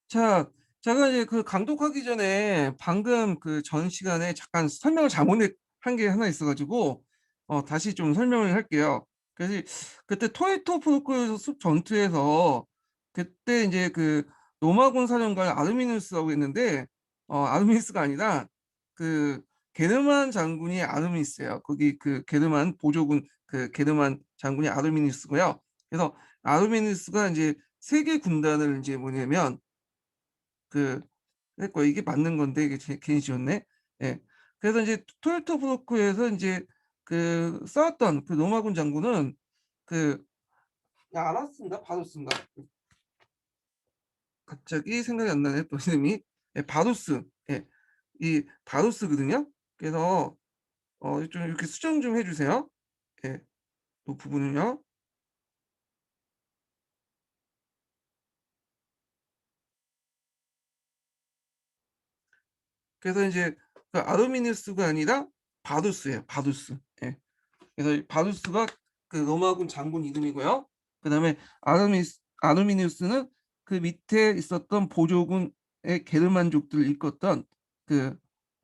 자, 제가 이제 그 강독하기 전에 방금 그 전 시간에 잠깐 설명을 잘못한 게 하나 있어가지고 다시 좀 설명을 할게요. 그래서 그때 토이토 프로크 숲 전투에서 그때 이제 그 노마곤 사령관 아르미누스라고 했는데 아르미누스가 아니라 그 게르만 장군이 아르미누스예요. 거기 그 게르만 보조군 그 게르만 장군이 아르미누스고요. 그래서 아르미누스가 이제 세계 군단을 이제 뭐냐면 그 했고 이게 맞는 건데 이게 괜히 지웠네. 예. 그래서 이제 토요토 브로크에서 이제 그 싸웠던 그 노마군 장군은 그 아라스인가 바루스인가 갑자기 생각이 안 나네 또 이름이. 예, 바루스. 예. 이 바루스거든요. 그래서 좀 이렇게 수정 좀 해주세요. 예. 그 부분은요. 그래서 이제 그 아르미니우스가 아니라 바루스예요. 바루스. 예. 그래서 이 바루스가 그 로마군 장군 이름이고요. 그다음에 아르미니우스는 그 밑에 있었던 보조군의 게르만족들을 이끌었던 그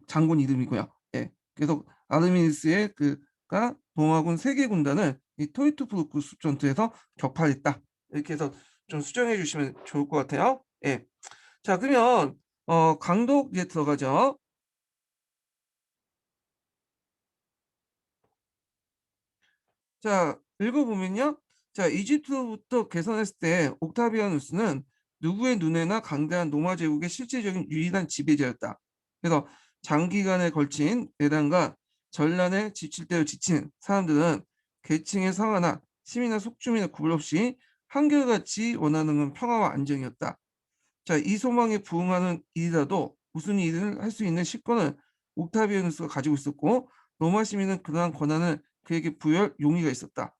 장군 이름이고요. 예. 그래서 아르미니우스의 그가 로마군 세계 군단을 이 토이투프루크 전투에서 격파했다. 이렇게 해서 좀 수정해 주시면 좋을 것 같아요. 예. 자, 그러면 강독 이제 들어가죠. 자, 읽어보면요. 자, 이집트로부터 개선했을 때 옥타비아누스는 누구의 눈에나 강대한 로마 제국의 실질적인 유일한 지배자였다. 그래서 장기간에 걸친 내란과 전란에 지칠 대로 지친 사람들은 계층의 상하나 시민이나 속주민의 구분 없이 한결같이 원하는 건 평화와 안정이었다. 자, 이 소망에 부응하는 일이라도 무슨 일을 할 수 있는 실권을 옥타비아누스가 가지고 있었고 로마 시민은 그러한 권한을 그에게 부여할 용의가 있었다.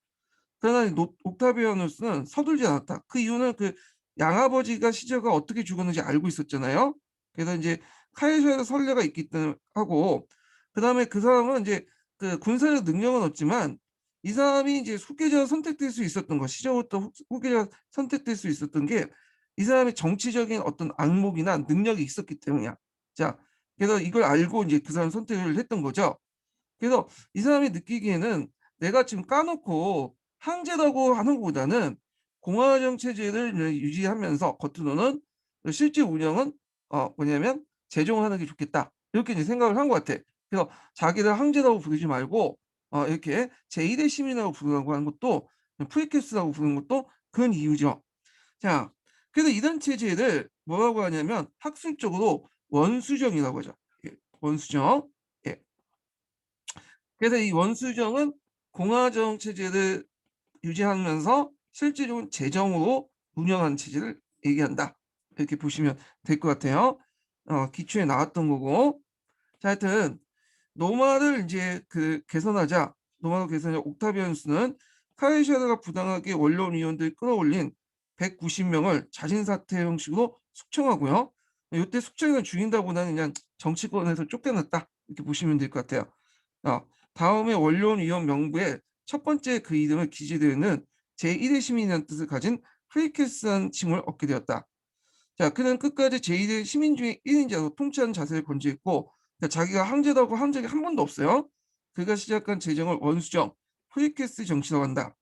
그러나 옥타비아누스는 서둘지 않았다. 그 이유는 그 양아버지가 시저가 어떻게 죽었는지 알고 있었잖아요. 그래서 이제 카이사의 선례가 있기 때문에 하고 그다음에 그 사람은 이제 그 군사적 능력은 없지만 이 사람이 이제 후계자 선택될 수 있었던 거 시저부터 후계자 선택될 수 있었던 게 이 사람의 정치적인 어떤 안목이나 능력이 있었기 때문이야. 자, 그래서 이걸 알고 이제 그 사람 선택을 했던 거죠. 그래서 이 사람이 느끼기에는 내가 지금 까놓고 항제라고 하는 것보다는 공화정 체제를 유지하면서 겉으로는 실제 운영은 뭐냐면 재정을 하는 게 좋겠다. 이렇게 이제 생각을 한 것 같아. 그래서 자기를 항제라고 부르지 말고 이렇게 제1의 시민이라고 부르라고 하는 것도 프리캐스라고 부르는 것도 그런 이유죠. 자, 그래서 이런 체제를 뭐라고 하냐면 학술적으로 원수정이라고 하죠. 예, 원수정. 예. 그래서 이 원수정은 공화정 체제를 유지하면서 실질적인 재정으로 운영하는 체제를 얘기한다. 이렇게 보시면 될 것 같아요. 기초에 나왔던 거고. 자, 하여튼 노마를 이제 그 개선하자 노마를 개선하자 옥타비아누스는 카이사르가 부당하게 원로원 의원들 끌어올린 190명을 자진 사퇴 형식으로 숙청하고요. 이때 숙청을 죽인다보다는 그냥 정치권에서 쫓겨났다 이렇게 보시면 될 것 같아요. 다음에 원로원 위원 명부에 첫 번째 그 이름을 기재되어 있는 제1의 시민이라는 뜻을 가진 프리캐스한 칭을 얻게 되었다. 자, 그는 끝까지 제1의 시민 중에 1인자로 통치하는 자세를 건지했고 그러니까 자기가 항제라고 한 적이 한 번도 없어요. 그가 시작한 재정을 원수정, 프리캐스 정치라고 한다.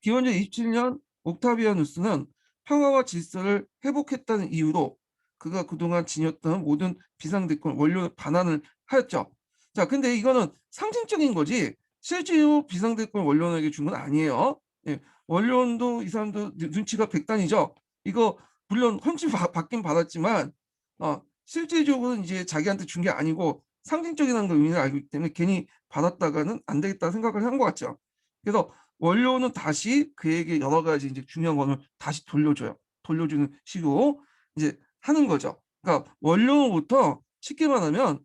기원전 27년 옥타비아누스는 평화와 질서를 회복했다는 이유로 그가 그동안 지녔던 모든 비상대권 원료 반환을 하였죠. 자, 근데 이거는 상징적인 거지 실제로 비상대권 원료원에게 준 건 아니에요. 예, 원료원도 이 사람도 눈치가 백단이죠. 이거 물론 헌신 받긴 받았지만 실제적으로 이제 자기한테 준 게 아니고 상징적이라는 걸 의미를 알고 있기 때문에 괜히 받았다가는 안 되겠다 생각을 한 것 같죠. 그래서 원료는 다시 그에게 여러 가지 이제 중요한 거는 다시 돌려줘요. 돌려주는 식으로 이제 하는 거죠. 그러니까 원료부터 쉽게 말하면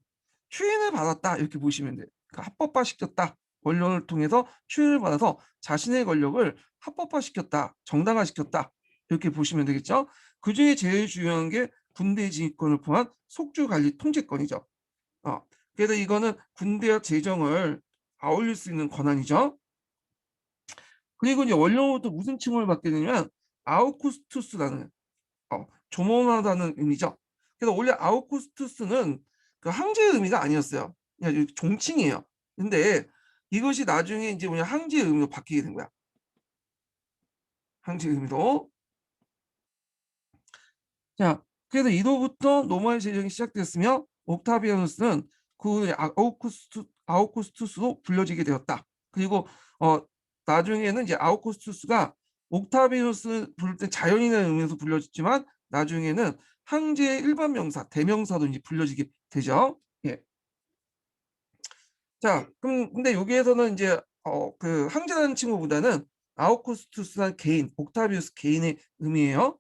추인을 받았다 이렇게 보시면 돼요. 그러니까 합법화 시켰다. 원료를 통해서 추인을 받아서 자신의 권력을 합법화 시켰다. 정당화 시켰다. 이렇게 보시면 되겠죠. 그중에 제일 중요한 게 군대 지휘권을 포함한 속주 관리 통제권이죠. 어, 그래서 이거는 군대와 재정을 아울릴 수 있는 권한이죠. 그리고 이제 원료부터 무슨 칭호를 받게 되냐면 아우구스투스라는 조롱하다는 의미죠. 그래서 원래 아우구스투스는 그 황제의 의미가 아니었어요. 그냥 종칭이에요. 근데 이것이 나중에 이제 뭐냐 황제의 의미로 바뀌게 된 거야. 황제의 의미로. 자, 그래서 이로부터 로마의 제정이 시작됐으며 옥타비아누스는 그 아우구스투스로 불려지게 되었다. 그리고 나중에는 이제 아우구스투스가 옥타비아누스 부를 때 자연인의 의미에서 불려졌지만 나중에는 황제의 일반 명사, 대명사로 이제 불려지게 되죠. 예. 자, 그럼 근데 여기에서는 이제 그 황제라는 친구보다는 아우구스투스란 개인, 옥타비우스 개인의 의미예요.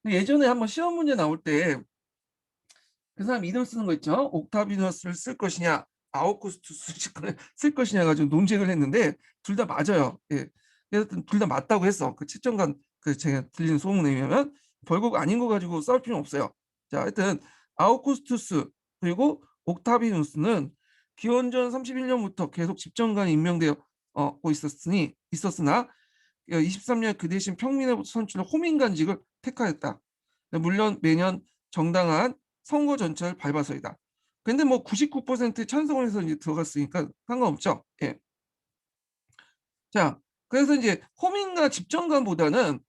예전에 한번 시험 문제 나올 때 그 사람 이름 쓰는 거 있죠? 옥타비누스를 쓸 것이냐, 아우구스투스를 쓸 것이냐 가지고 논쟁을 했는데 둘 다 맞아요. 예. 그래서 둘 다 맞다고 했어. 그 채점관 그 제가 들리는 소문에 의하면 결국 아닌 거 가지고 싸울 필요는 없어요. 자, 하여튼 아우구스투스 그리고 옥타비누스는 기원전 31년부터 계속 집정관이 임명되어 있었으나 23년 그 대신 평민으로부터 선출한 호민관직을 택하였다. 물론 매년 정당한 선거 전철 밟아서이다. 근데 뭐 99%의 찬성을 해서 이제 들어갔으니까 상관없죠. 예. 자, 그래서 이제 호민과 집정관보다는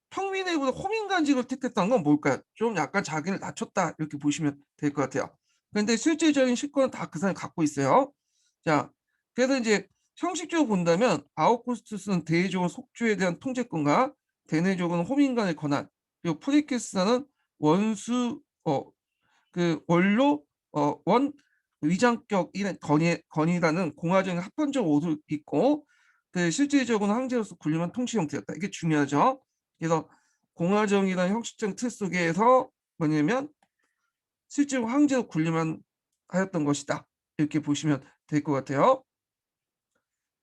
평민회보다 호민관직을 택했다는 건 뭘까요? 좀 약간 자기를 낮췄다 이렇게 보시면 될 것 같아요. 근데 실질적인 실권은 다 그 사람이 갖고 있어요. 자, 그래서 이제 형식적으로 본다면 아우구스투스는 대외적으로 속주에 대한 통제권과 대내적으로는 호민관의 권한, 그리고 프리키스는 원수 그 원로 원 위장격인 건이라는 공화정의 합헌적 오도 있고 그 실질적으로는 황제로서 군림한 통치 형태였다. 이게 중요하죠. 그래서 공화정이라는 형식적 틀 속에서 뭐냐면 실제로 황제로 군림한 하였던 것이다. 이렇게 보시면 될 것 같아요.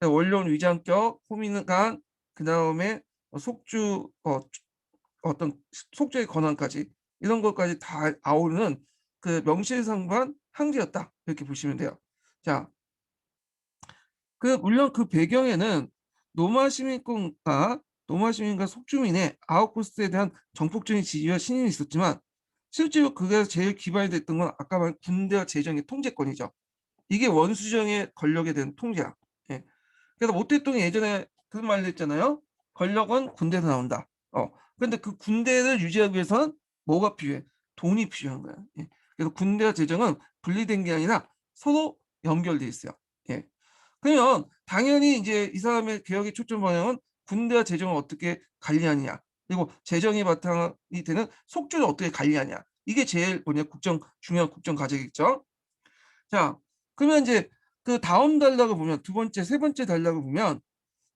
원론 위장격, 호민간, 그 다음에 속주 어떤 속죄의 권한까지 이런 것까지 다 아우르는 그 명실상부한 황제였다 이렇게 보시면 돼요. 자, 그 물론 그 배경에는 노마 시민과 속주민의 아우구스트에 대한 정폭적인 지지와 신임이 있었지만 실제로 그게 제일 기반이 됐던 건 아까 말한 군대와 재정의 통제권이죠. 이게 원수정의 권력에 대한 통제야. 예. 그래서 모태똥이 예전에 그런 말을 했잖아요. 권력은 군대에서 나온다. 근데 그 군대를 유지하기 위해서는 뭐가 필요해? 돈이 필요한 거야. 예. 그래서 군대와 재정은 분리된 게 아니라 서로 연결돼 있어요. 예. 그러면 당연히 이제 이 사람의 개혁의 초점 방향은 군대와 재정을 어떻게 관리하느냐, 그리고 재정이 바탕이 되는 속주를 어떻게 관리하냐. 이게 제일 뭐냐 중요한 국정 과제겠죠. 자, 그러면 이제 그 다음 단락을 보면 두 번째, 세 번째 단락을 보면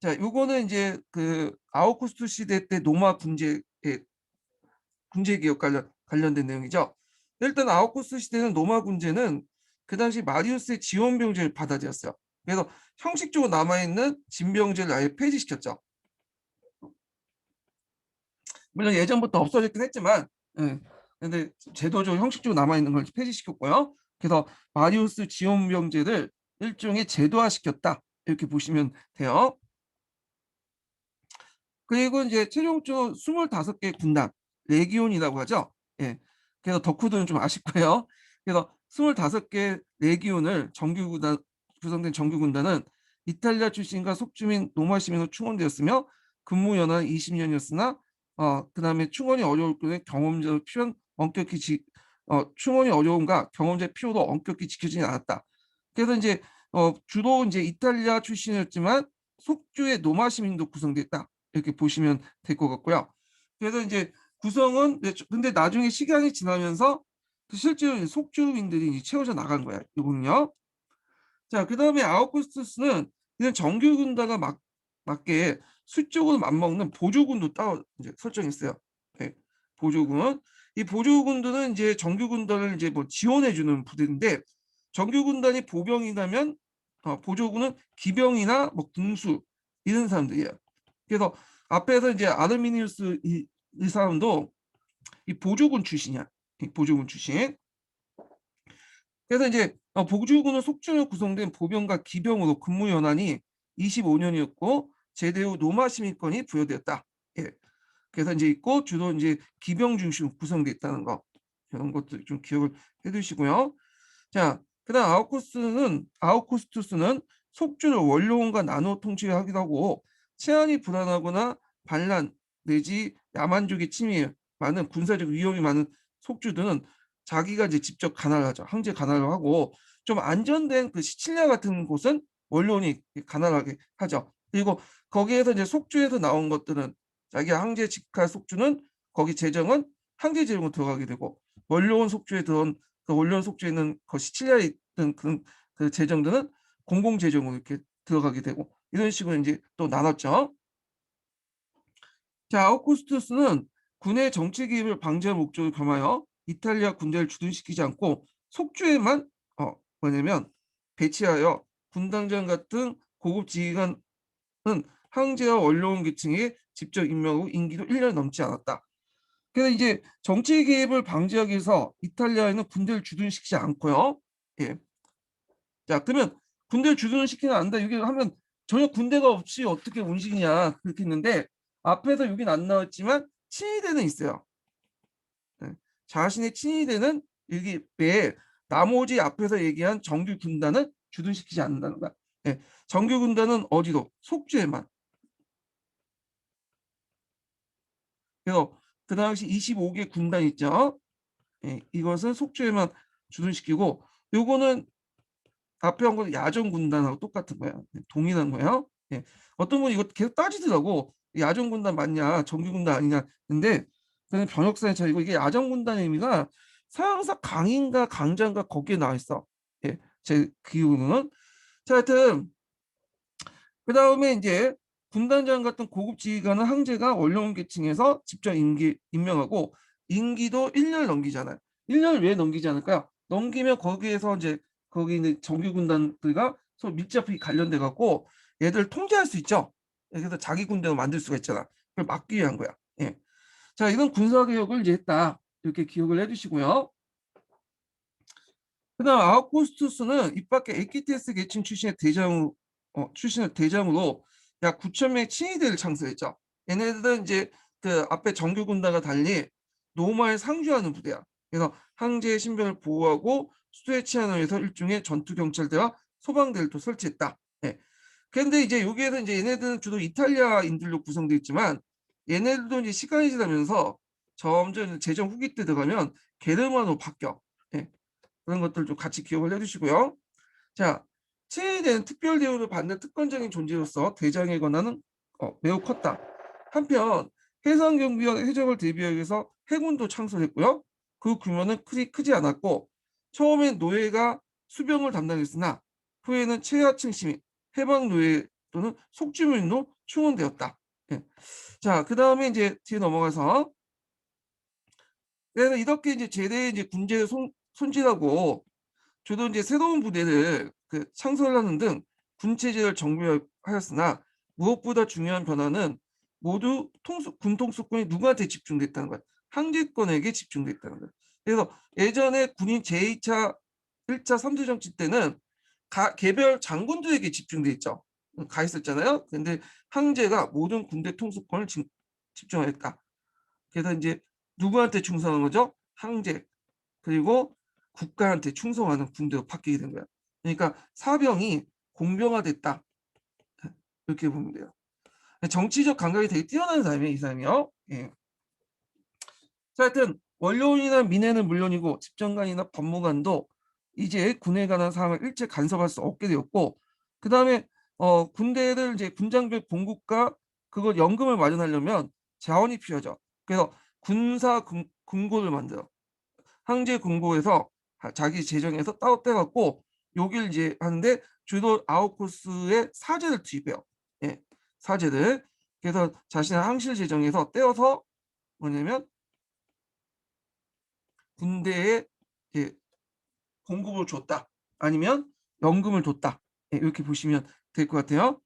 자, 요거는 이제 그 아우구스투 시대 때 로마 군제 개혁 관련된 내용이죠. 일단 아우구스투 시대는 로마 군제는 그 당시 마리우스의 지원 병제를 받아들였어요. 그래서 형식적으로 남아있는 진병제를 아예 폐지시켰죠. 물론 예전부터 없어졌긴 했지만, 예. 근데 제도적으로 형식적으로 남아있는 걸 폐지시켰고요. 그래서 마리우스 지원병제를 일종의 제도화시켰다. 이렇게 보시면 돼요. 그리고 이제 최종적으로 25개 군단, 레기온이라고 하죠. 예. 그래서 덕후들은 좀 아쉽고요. 그래서 25개 레기온을 구성된 정규 군단은 이탈리아 출신과 속주민 로마 시민으로 충원되었으며 근무 연한 20년이었으나 그다음에 충원이 어려울 경우에 경험자로 필요한 충원이 어려움과 경험자의 필요도 엄격히 지켜지지 않았다. 그래서 이제 주로 이제 이탈리아 출신이었지만 속주의 로마 시민도 구성됐다. 이렇게 보시면 될 것 같고요. 그래서 이제 구성은 근데 나중에 시간이 지나면서 실제로 속주민들이 채워져 나간 거야. 이거는요. 자, 그다음에 아우구스투스는 그냥 정규 군단과 맞게 수적으로 맞먹는 보조군도 따로 이제 설정했어요. 네, 보조군. 이 보조군들은 이제 정규 군단을 이제 뭐 지원해주는 부대인데 정규 군단이 보병이라면 보조군은 기병이나 뭐 군수 이런 사람들이에요. 그래서 앞에서 이제 아르미니우스 이 사람도 이 보조군 출신이야. 이 보조군 출신. 그래서 이제 보조군은 속전으로 구성된 보병과 기병으로 근무 연한이 25년이었고 제대 후 로마 시민권이 부여되었다. 예. 그래서 이제 있고 주로 이제 기병 중심으로 구성돼 있다는 거 이런 것도 좀 기억을 해두시고요. 자, 그다음 아우구스투스는 속주를 원로원과 나누어 통치하기도 하고 치안이 불안하거나 반란 내지 야만족의 침입 많은 군사적 위험이 많은 속주들은 자기가 이제 직접 관할을 하죠. 황제 관할을 하고 좀 안전된 그 시칠리아 같은 곳은 원로원이 관할하게 하죠. 그리고 거기에서 이제 속주에서 나온 것들은 자기 황제 직할 속주는 거기 재정은 황제 재정으로 들어가게 되고 원로원 속주에 들어온 그 원로원 속주에 있는 그 시칠리아에 있던 그 재정들은 공공 재정으로 이렇게 들어가게 되고 이런 식으로 이제 또 나눴죠. 자, 아우구스투스는 군의 정치 개입을 방지할 목적을 겸하여 이탈리아 군대를 주둔시키지 않고 속주에만 뭐냐면 배치하여 군당장 같은 고급 지휘관은 황제와 원로원 계층에 직접 임명하고 임기도 1년 넘지 않았다. 그래서 이제 정치 개입을 방지하기 위해서 이탈리아에는 군대를 주둔시키지 않고요. 예. 자, 그러면 군대를 주둔을 시키면 안 돼. 이게 하면 전혀 군대가 없이 어떻게 움직이냐 그렇게 했는데 앞에서 여긴 안 나왔지만 친위대는 있어요. 네. 자신의 친위대는 여기 왜 나머지 앞에서 얘기한 정규 군단은 주둔시키지 않는다는 거야. 네. 정규 군단은 어디로? 속주에만. 그래서 그 당시 25개 군단 있죠. 예, 이것은 속주에만 주둔시키고 요거는 앞에 한 거는 야전 군단하고 똑같은 거예요. 동일한 거예요. 예. 어떤 분이 이거 계속 따지더라고. 야전 군단 맞냐, 정규 군단 아니냐. 근데 그는 번역사의 차이고 이게 야전 군단의 의미가 서양사 강인가 강자인가 거기에 나와 있어. 예. 제 기억으로는. 자, 하여튼 그 다음에 이제 군단장 같은 고급 지휘관은 황제가 원로원 계층에서 직접 임명하고 임기도 1년 넘기잖아요. 1년을 왜 넘기지 않을까요? 넘기면 거기에서 이제 거기 있는 정규 군단들과 서로 밀접하게 관련돼 갖고 얘들 통제할 수 있죠. 그래서 자기 군대를 만들 수가 있잖아. 그걸 막기 위한 거야. 예. 자, 이건 군사 개혁을 이제 했다. 이렇게 기억을 해주시고요. 그다음 아우구스투스는 이 밖에 에키테스 계층 출신의 대장으로 약 9천 명의 친위대를 창설했죠. 얘네들은 이제 그 앞에 정규 군단과 달리 로마에 상주하는 부대야. 그래서 황제의 신변을 보호하고 수도의 치안을 위해서 일종의 전투 경찰대와 소방대를 또 설치했다. 예. 그런데 이제 여기에서 이제 얘네들은 주로 이탈리아인들로 구성되어 있지만 얘네들도 이제 시간이 지나면서 점점 제정 후기 때 들어가면 게르만으로 바뀌어. 예. 그런 것들 좀 같이 기억을 해주시고요. 자, 친위대는 특별 대우를 받는 특권적인 존재로서 대장의 권한은 매우 컸다. 한편 해상경비원 해적을 대비하기 위해서 해군도 창설했고요. 그 규모는 크지 않았고 처음엔 노예가 수병을 담당했으나 후에는 최하층 시민, 해방 노예 또는 속주민으로 충원되었다. 예. 자, 그 다음에 이제 뒤에 넘어가서 그래서 이렇게 이제 제대 이제 군제를 손질하고 주로 이제 새로운 부대를 그 창설하는 등 군체제를 정비하였으나 무엇보다 중요한 변화는 모두 군 통수권이 누구한테 집중됐다는 거야. 황제권에게 집중됐다는 거야. 그래서 예전에 군인 제2차, 1차, 3차 정치 때는 개별 장군들에게 집중돼 있죠. 가 있었잖아요. 근데 황제가 모든 군대 통수권을 집중하였다. 그래서 이제 누구한테 충성한 거죠? 황제. 그리고 국가한테 충성하는 군대로 바뀌게 된 거야. 그러니까 사병이 공병화됐다. 이렇게 보면 돼요. 정치적 감각이 되게 뛰어난 사람이에요, 이 사람이요. 예. 자, 하여튼 원로원이나 민회는 물론이고 집정관이나 법무관도 이제 군에 관한 사항을 일체 간섭할 수 없게 되었고, 그 다음에 군대를 이제 군장별 본국과 그걸 연금을 마련하려면 자원이 필요하죠. 그래서 군사 금고를 만들어. 황제 금고에서 자기 재정에서 따로 떼갖고 여기를 이제 하는데 주로 아우쿠스의 사제를 투입해요. 예, 사제들. 그래서 자신의 황실 재정에서 떼어서 뭐냐면 군대에 예, 공급을 줬다. 아니면 연금을 줬다. 예, 이렇게 보시면 될 것 같아요.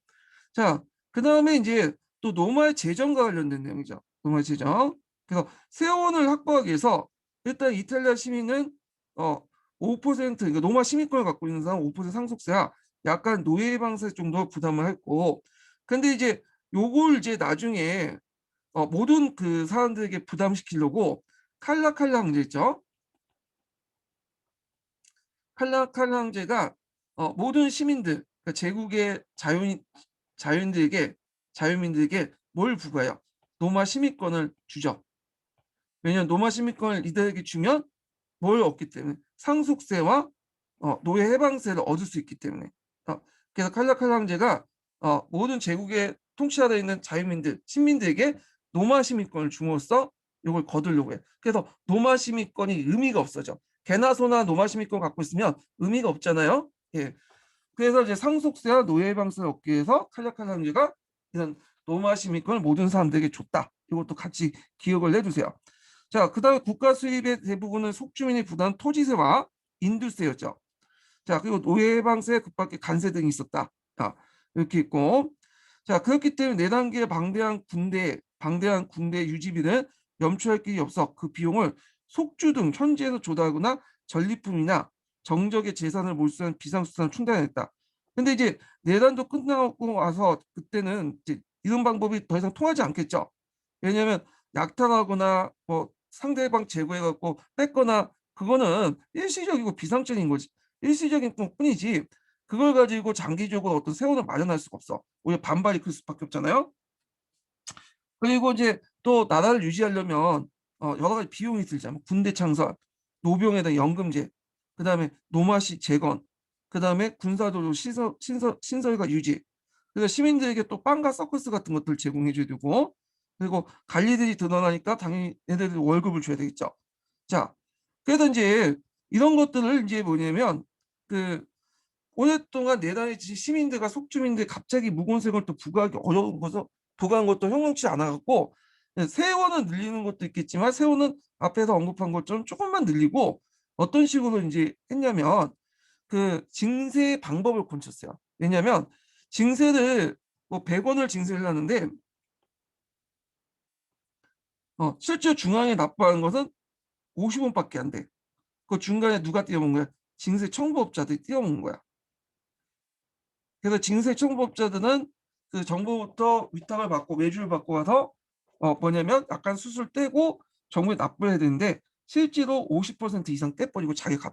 자, 그 다음에 이제 또 노마의 재정과 관련된 내용이죠. 노마의 재정. 그래서 세원을 확보하기 위해서 일단 이탈리아 시민은 5% 그러니까 노마 시민권을 갖고 있는 사람 5% 상속세야 약간 노예 방세 정도 부담을 했고 근데 이제 요걸 이제 나중에 모든 그 사람들에게 부담시키려고 칼라칼라 황제 있죠. 칼라칼라 황제가 모든 시민들, 그러니까 제국의 자유인들에게 자유민들에게 뭘 부과해요? 노마 시민권을 주죠. 왜냐하면 노마 시민권을 이들에게 주면 뭘 얻기 때문에 상속세와 노예 해방세를 얻을 수 있기 때문에. 그래서 칼라칼라 황제가 모든 제국에 통치하에 있는 자유민들, 시민들에게 노마 시민권을 줌으로써 이걸 거두려고 해요. 그래서 노마 시민권이 의미가 없어져. 개나 소나 노마 시민권 갖고 있으면 의미가 없잖아요. 예. 그래서 이제 상속세와 노예 해방세를 얻기 위해서 칼라칼라 황제가 이런 노마 시민권을 모든 사람들에게 줬다. 이것도 같이 기억을 해주세요. 자, 그 다음에 국가 수입의 대부분은 속주민이 부담한 토지세와 인두세였죠. 자, 그리고 노예해방세, 급밖에 관세 등이 있었다. 자, 이렇게 있고, 자, 그렇기 때문에 4단계의 방대한 군대 유지비는 염초할 길이 없어 그 비용을 속주 등 현지에서 조달하거나 전리품이나 정적의 재산을 몰수한 비상수단을 충당했다. 근데 이제 내단도 끝나고 와서 그때는 이제 이런 방법이 더 이상 통하지 않겠죠. 왜냐하면 약탈하거나 뭐 상대방 제거해갖고 뺏거나 그거는 일시적이고 비상적인 거지. 일시적인 뿐이지 그걸 가지고 장기적으로 어떤 세원을 마련할 수가 없어. 오히려 반발이 클 수밖에 없잖아요. 그리고 이제 또 나라를 유지하려면 여러 가지 비용이 들잖아요. 군대 창설, 노병에 대한 연금제, 그다음에 노마시 재건, 그다음에 군사도로 신설과 유지. 그래서 시민들에게 또 빵과 서커스 같은 것들 제공해 줘야 되고, 그리고 관리들이 늘어나니까 당연히 얘네들 월급을 줘야 되겠죠. 자, 그래서 이제 이런 것들을 이제 뭐냐면 그 오랫동안 내단의 시민들과 속주민들이 갑자기 무거운 세금을 또 부과하기 어려운 것을 부과한 것도 형용치 않아 갖고 세원은 늘리는 것도 있겠지만 세원은 앞에서 언급한 것처럼 조금만 늘리고 어떤 식으로 이제 했냐면 그 징세 방법을 고쳤어요. 왜냐하면 징세를 뭐 100원을 징세를 하는데 실제 중앙에 납부하는 것은 50원밖에 안 돼. 그 중간에 누가 띄어먹은 거야? 징세 청부업자들이 띄어먹는 거야. 그래서 징세 청부업자들은 그 정부부터 위탁을 받고 외주를 받고 와서 뭐냐면 약간 수술 떼고 정부에 납부를 해야 되는데 실제로 50% 이상 떼버리고 자기가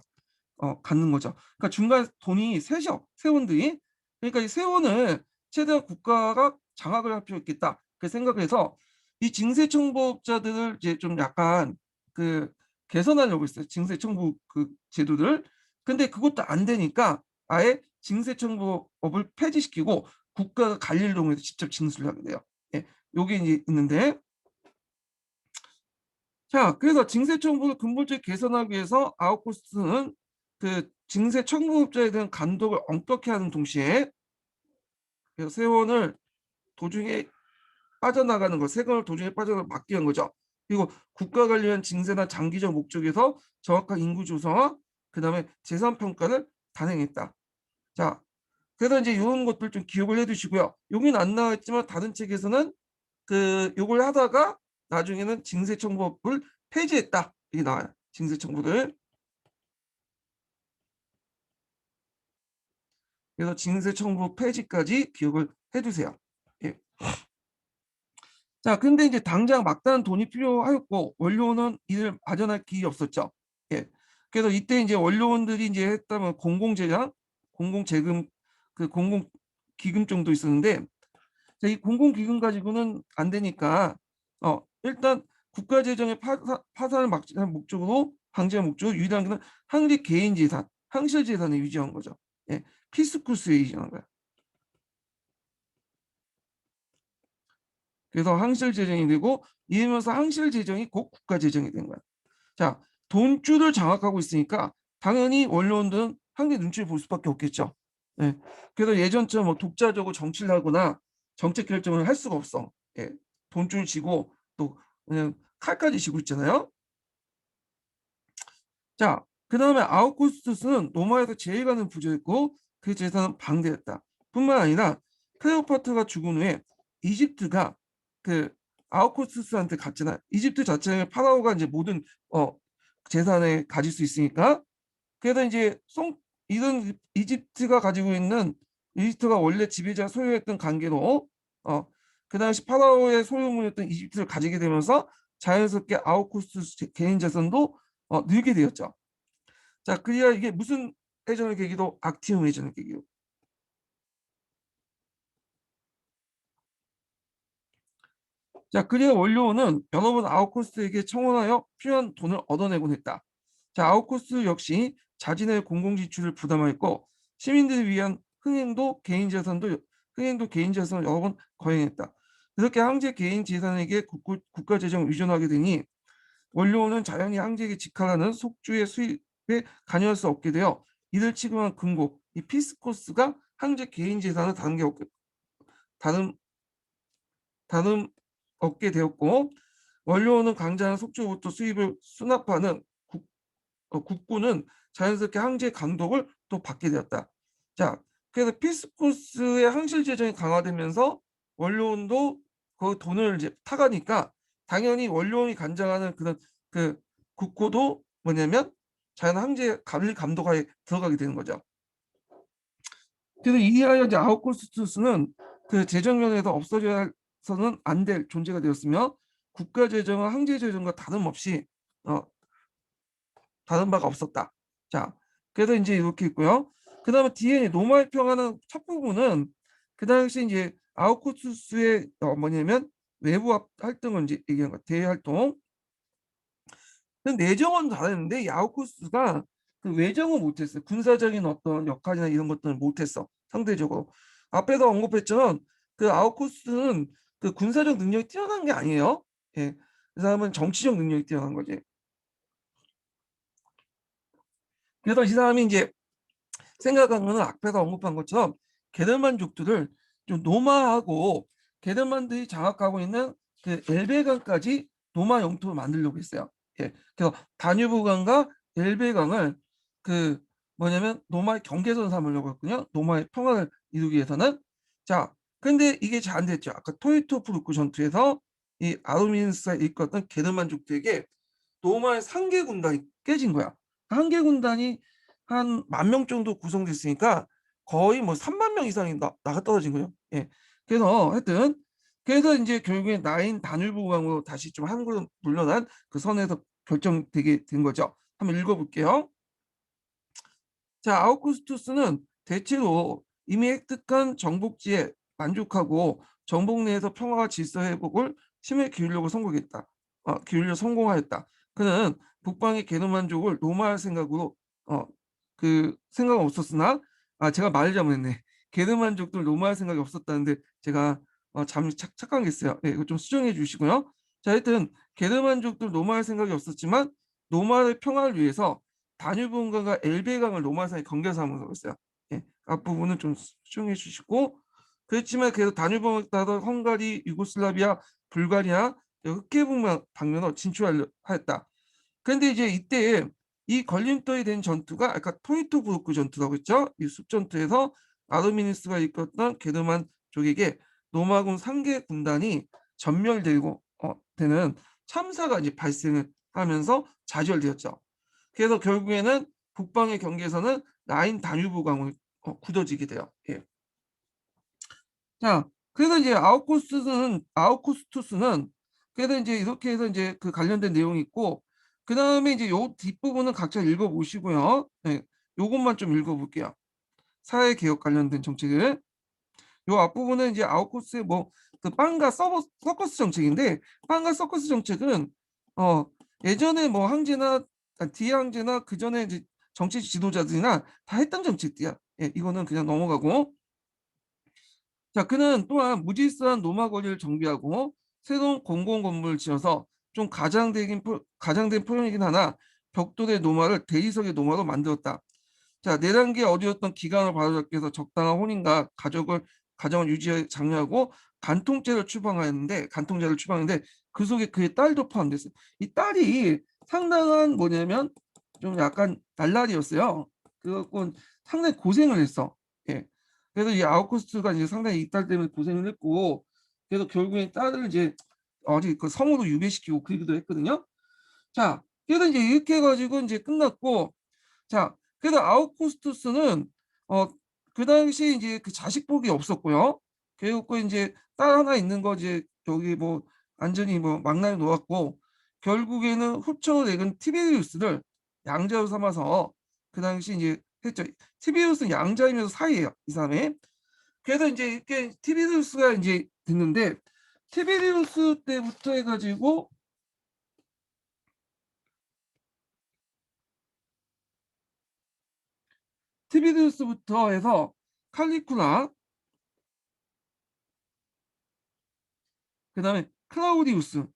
갖는 거죠. 그러니까 중간에 돈이 새죠. 세원들이. 그러니까 이 세원을 최대한 국가가 장악을 할 필요 있겠다. 그 생각을 해서 이 징세 청부업자들을 이제 좀 약간 그 개선하려고 했어요. 징세 청부 그 제도를. 근데 그것도 안 되니까 아예 징세청부업을 폐지시키고 국가가 관리를 동해서 직접 징수를 하게 돼요. 예, 요게 이제 있는데 자, 그래서 징세청부를 근본적으로 개선하기 위해서 아웃코스트는 그 징세청부업자에 대한 감독을 엄격히 하는 동시에 세원을 도중에 빠져나가는 것, 세금을 도중에 빠져나가는 막기 위한 거죠. 그리고 국가 관련 징세나 장기적 목적에서 정확한 인구 조사와 그다음에 재산 평가를 단행했다. 자, 그래서 이제 이런 것들 좀 기억을 해두시고요. 여기는 안 나와 있지만 다른 책에서는 그 요걸 하다가 나중에는 징세청부업을 폐지했다 이게 나와요. 징세청부를. 그래서 징세청부 폐지까지 기억을 해두세요. 예. 자, 근데 이제 당장 막다른 돈이 필요하였고 원료는 이를 마련할 길이 없었죠. 예. 그래서 이때 이제 원료원들이 이제 했다면 공공재량, 공공재금, 그 공공기금 정도 있었는데 이 공공기금 가지고는 안 되니까 일단 국가재정의 파산을 막는 목적으로 방지할 목적으로 유일한 게 항리 개인 재산, 항실 재산을 유지한 거죠. 예, 피스쿠스에 유지한 거야. 그래서 항실 재정이 되고 이러면서 항실 재정이 곧 국가 재정이 된 거야. 자, 돈줄을 장악하고 있으니까 당연히 원로원들은 항리 눈치를 볼 수밖에 없겠죠. 예. 그래서 예전처럼 뭐 독자적으로 정치를 하거나 정책 결정을 할 수가 없어. 예. 돈줄 쥐고 또 그냥 칼까지 쥐고 있잖아요. 자, 그 다음에 아우구스투스는 로마에서 제일 가는 부자였고 그 재산은 방대했다. 뿐만 아니라 클레오파트라가 죽은 후에 이집트가 그 아우구스투스한테 갔잖아. 이집트 자체는 파라오가 이제 모든 재산을 가질 수 있으니까 그래서 이제 이런 이집트가 가지고 있는 이집트가 원래 지배자 소유했던 관계로 그 당시 파라오의 소유물이었던 이집트를 가지게 되면서 자연스럽게 아우구스투스 개인 재산도 늘게 되었죠. 자, 그리야 이게 무슨 해전을 계기로 악티움 해전을 계기로. 자, 그리야 원료는 여러 번 아우구스트에게 청원하여 필요한 돈을 얻어내곤 했다. 자, 아우구스트 역시 자진의 공공 지출을 부담하였고 시민들을 위한 흥행도 개인 재산을 여러 번 거행했다. 이렇게 황제 개인 재산에게 국가 재정을 의존하게 되니 원료는 자연히 황제에게 직할하는 속주의 수입에 관여할 수 없게 되어 이를 취급한 금고 이 피스코스가 황제 개인 재산을 다른 다른 얻게 되었고 원료는 강제하는 속주로부터 수입을 수납하는 국군은 자연스럽게 황제의 감독을 또 받게 되었다. 자, 그래서 피스코스의 황실 재정이 강화되면서 원료원도 그 돈을 이제 타가니까 당연히 원료원이 관장하는 그런 그 국고도 뭐냐면 자연 황제의 관리 감독하에 들어가게 되는 거죠. 그래서 이하여 이제 아우구스투스는 그 재정 면에서 없어져서는 안 될 존재가 되었으며 국가 재정은 황제 재정과 다름없이 다른 바가 없었다. 자, 그래서 이제 이렇게 있고요. 그 다음에 뒤에 노마의 평화는 첫 부분은 그 당시 이제 아우쿠투스의 뭐냐면 외부 활동을 이제 얘기한 거 대외 활동. 내정은 잘했는데 이 아우쿠스가 그 외정은 못했어요. 군사적인 어떤 역할이나 이런 것들은 못했어. 상대적으로. 앞에서 언급했지만 그 아우쿠스는 그 군사적 능력이 뛰어난 게 아니에요. 예. 그 사람은 정치적 능력이 뛰어난 거지. 그래서 이 사람이 이제 생각한 거는 앞에서 언급한 것처럼 게르만족들을 좀 노마하고 게르만들이 장악하고 있는 그 엘베강까지 노마 영토를 만들려고 했어요. 예. 그래서 다뉴브강과 엘베강을 그 뭐냐면 노마의 경계선 삼으려고 했거든요. 노마의 평화를 이루기 위해서는. 자, 근데 이게 잘 안 됐죠. 아까 토이토프루크 전투에서 이 아르미누스가 이끌었던 게르만족들에게 노마의 상계 군단이 깨진 거야. 상계 군단이 한 10,000명 정도 구성됐으니까 거의 뭐 3만 명 이상이 나가 떨어진 거예요. 예. 그래서 하여튼 그래서 이제 결국에 나인 단일부강으로 다시 좀 한국으로 물러난 그 선에서 결정되게 된 거죠. 한번 읽어볼게요. 자, 아우구스투스는 대체로 이미 획득한 정복지에 만족하고 정복 내에서 평화와 질서 회복을 힘을 기울이려고 성공하였다. 그는 북방의 게르만족을 노마할 생각으로 그 생각은 없었으나 제가 말을 잘못했네. 게르만족들 노마할 생각이 없었다는데 제가 잠시 착각한 게 있어요. 네, 이거 좀 수정해 주시고요. 자, 하여튼 게르만족들 노마할 생각이 없었지만 노마의 평화를 위해서 다뉴브강과 엘베강을 로마상에 경계삼으로 했어요. 예, 앞부분은 좀 수정해 주시고 그렇지만 그래도 다뉴브강을 따라 헝가리, 유고슬라비아, 불가리아, 흑해북만 방면으로 진출하였다. 그런데 이제 이때 이 걸림돌이 된 전투가 아까 토이토브루크 전투라고 했죠. 이 숲전투에서 아르미니스가 이끌었던 게르만 족에게 로마군 상계 군단이 전멸되고 되는 참사가 이제 발생을 하면서 좌절되었죠. 그래서 결국에는 북방의 경계에서는 라인 다뉴브 강으로 굳어지게 돼요. 예. 자, 그래서 이제 아우구스투스는 그래서 이제 이렇게 해서 이제 그 관련된 내용이 있고 그 다음에 이제 요 뒷부분은 각자 읽어보시고요. 네, 요것만 좀 읽어볼게요. 사회개혁 관련된 정책을. 요 앞부분은 이제 아우구스의 뭐그 빵과 서커스 정책인데 빵과 서커스 정책은 어 예전에 뭐 황제나 뒤에 황제나 그 전에 이제 정치 지도자들이나 다 했던 정책이야. 예, 이거는 그냥 넘어가고. 자, 그는 또한 무질서한 노마 거리를 정비하고 새로운 공공 건물을 지어서 좀 가장된 표현이긴 하나 벽돌의 노마를 대리석의 노마로 만들었다. 자, 내단계 어디였던 기간을 바로잡기 위해서 적당한 혼인과 가정을 유지에 장려하고 간통죄를 추방했는데 그 속에 그의 딸도 포함됐어요. 이 딸이 상당한 뭐냐면 좀 약간 날라리였어요. 그래갖고 상당히 고생을 했어. 예. 그래서 이 아우구스트가 이제 상당히 이 딸 때문에 고생을 했고 그래서 결국에 딸을 이제 어디 그 성으로 유배시키고 그러기도 했거든요. 자, 그래서 이제 이렇게 해가지고 이제 끝났고 자, 그래서 아우구스투스는 그 당시 이제 그 자식 복이 없었고요. 그래갖고 이제 딸 하나 있는 거 이제 여기 뭐 완전히 뭐 망나니 놓았고, 결국에는 후처 내근 티베리우스를 양자로 삼아서 그 당시 이제 했죠. 티베리우스는 양자이면서 사이예요, 이 사람이. 그래서 이제 이렇게 티베리우스가 이제 됐는데, 티베리우스 때부터 해가지고 티베리우스부터 해서 칼리쿠라, 그 다음에 클라우디우스,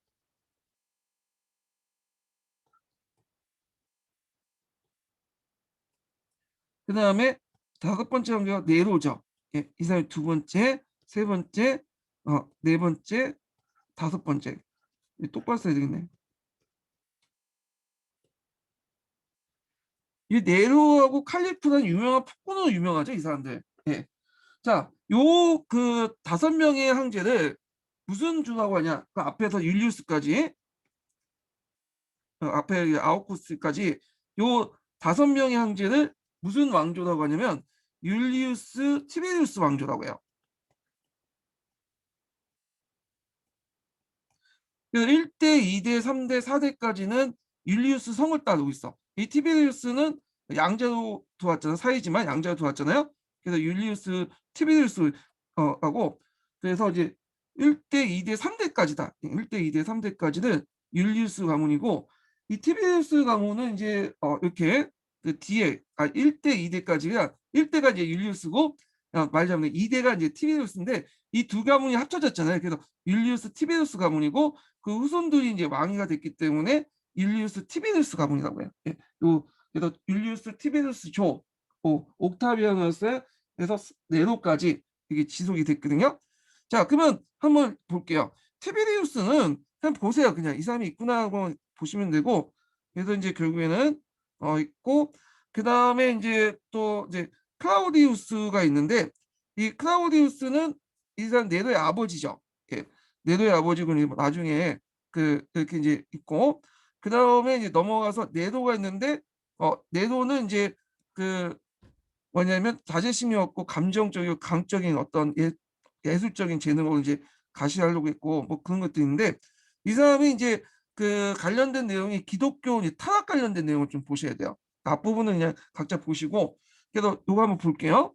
그 다음에 다섯 번째 관계가 네로죠. 예, 이 사람이 두 번째, 세 번째, 네 번째, 다섯 번째. 똑바로 써야 되겠네. 이 네로하고 칼리프는 유명한 폭군으로 유명하죠, 이 사람들. 예. 자, 요 그 다섯 명의 황제를 무슨 주라고 하냐? 그 앞에서 율리우스까지, 앞에 아우구스까지 요 다섯 명의 황제를 무슨 왕조라고 하냐면 율리우스 티베리우스 왕조라고 해요. 그래서 1대, 2대, 3대, 4대까지는 율리우스 성을 따르고 있어. 이 티베리우스는 양자로 도왔잖아. 사이지만 양자로 도왔잖아요. 그래서 율리우스 티베리우스 하고, 그래서 이제 1대, 2대, 3대까지다. 1대, 2대, 3대까지는 율리우스 가문이고, 이 티베리우스 가문은 이제 이렇게 그 뒤에 1대, 2대까지가 1대가 이제 율리우스고, 말하자면 2대가 이제 티베리우스인데, 이 두 가문이 합쳐졌잖아요. 그래서 율리우스 티베리우스 가문이고, 그 후손들이 이제 왕위가 됐기 때문에 율리우스 티베리우스 가문이라고 해요. 예. 그래서 율리우스 티베리우스 조, 옥타비아누스에서 네로까지 이게 지속이 됐거든요. 자, 그러면 한번 볼게요. 티베리우스는 그냥 보세요. 그냥 이 사람이 있구나 하고 보시면 되고, 그래서 이제 결국에는 있고, 그 다음에 이제 또 이제 클라우디우스가 있는데, 이 클라우디우스는 이 사람 네로의 아버지죠. 예. 네로의 아버지고 나중에 그 이렇게 이제 있고, 그 다음에 이제 넘어가서 네로가 있는데, 네로는 이제 그 뭐냐면 자제심이 없고 감정적이고 강적인 어떤 예술적인 재능을 이제 가시하려고 했고 뭐 그런 것도 있는데, 이 사람이 이제 그 관련된 내용이 기독교 타락 관련된 내용을 좀 보셔야 돼요. 앞부분은 그냥 각자 보시고, 그래서 이거 한번 볼게요.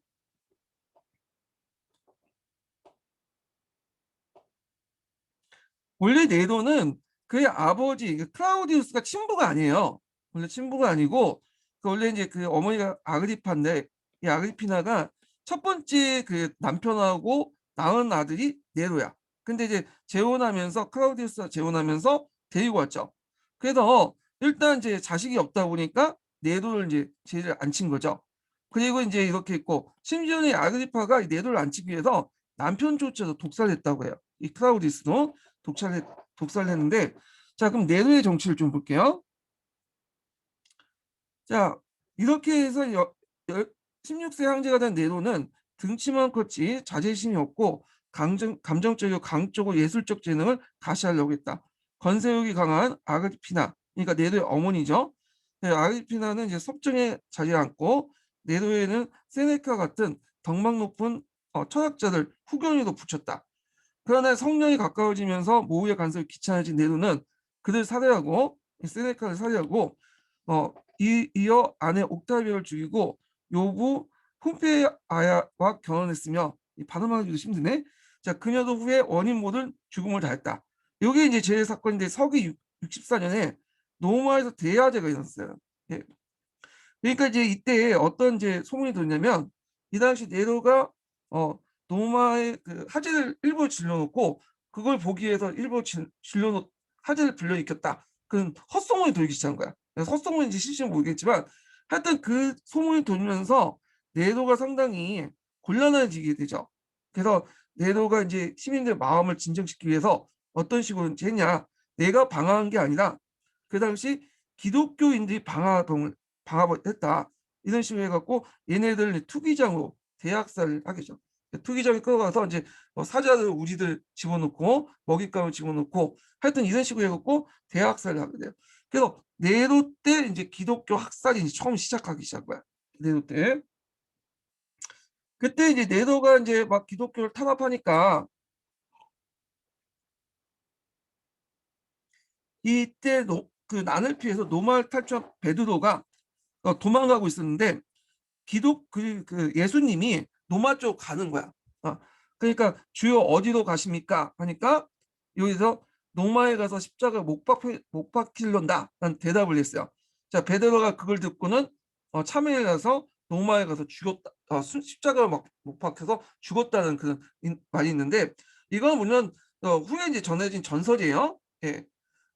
원래 네로는 그의 아버지 클라우디우스가 친부가 아니에요. 원래 친부가 아니고, 그 원래 이제 그 어머니가 아그리파인데, 이 아그리피나가 첫 번째 그 남편하고 낳은 아들이 네로야. 근데 이제 재혼하면서 클라우디우스가 재혼하면서 데리고 왔죠. 그래서 일단 이제 자식이 없다 보니까 네로를 이제 제일 안 친 거죠. 그리고 이제 이렇게 있고, 심지어는 이 아그리파가 이 네로를 안 치기 위해서 남편조차도 독살했다고 해요. 이 클라우디우스도 독살했, 독살했는데, 자, 그럼 네로의 정치를 좀 볼게요. 자, 이렇게 해서 16세 황제가 된 네로는 등치만 컸지 자제심이 없고 감정적이고 강적으로 예술적 재능을 가시하려고 했다. 건세욕이 강한 아그리피나, 그러니까 네로의 어머니죠. 네, 아그리피나는 이제 섭정에 자리 않고 네로에는 세네카 같은 덕망 높은 철학자들 후견위도 붙였다. 그러나 성년이 가까워지면서 모후의 간섭이 귀찮아진 네로는 그들 살해하고 세네카를 살해하고 이어 아내 옥타비아를 죽이고 요부 폼페이아와 결혼했으며, 이 발음하기도 힘드네. 자, 그녀도 후에 원인 모든 죽음을 다했다. 이게 이제 제 사건인데 서기 64년에 노마에서 대화제가 일어났어요. 예. 그러니까 이제 이때 어떤 이제 소문이 돌냐면, 이 당시 네로가 어 노마의 그 하재를 일부러 질러놓고 그걸 보기 위해서 일부러 질러놓 하재를 불러일으켰다. 그런 헛소문이 돌기 시작한 거야. 헛소문인지 실제는 모르겠지만 하여튼 그 소문이 돌면서 네로가 상당히 곤란해지게 되죠. 그래서 네로가 이제 시민들 마음을 진정시키기 위해서 어떤 식으로 했냐, 내가 방어한 게 아니라 그 당시 기독교인들이 방합을 했다. 이런 식으로 해갖고 얘네들 투기장으로 대학살을 하겠죠. 투기장에 끌어가서 이제 사자들 우리들 집어넣고 먹잇감을 집어넣고 하여튼 이런 식으로 해갖고 대학살을 하게 돼요. 그래서 네로 때 이제 기독교 학살이 이제 처음 시작하기 시작한 거야. 네로 때. 그때 이제 네로가 이제 막 기독교를 탄압하니까 이때 그 난을 피해서 노마를 탈출한 베드로가 도망가고 있었는데 그 예수님이 노마 쪽 가는 거야. 어, 그러니까 주여 어디로 가십니까? 하니까 여기서 노마에 가서 십자가 못 박힐런다. 라는 대답을 했어요. 자, 베드로가 그걸 듣고는 참회에 가서 노마에 가서 죽었다. 십자가를 막 못 박혀서 죽었다는 그런 말이 있는데 이건 물론 후에 이제 전해진 전설이에요. 예.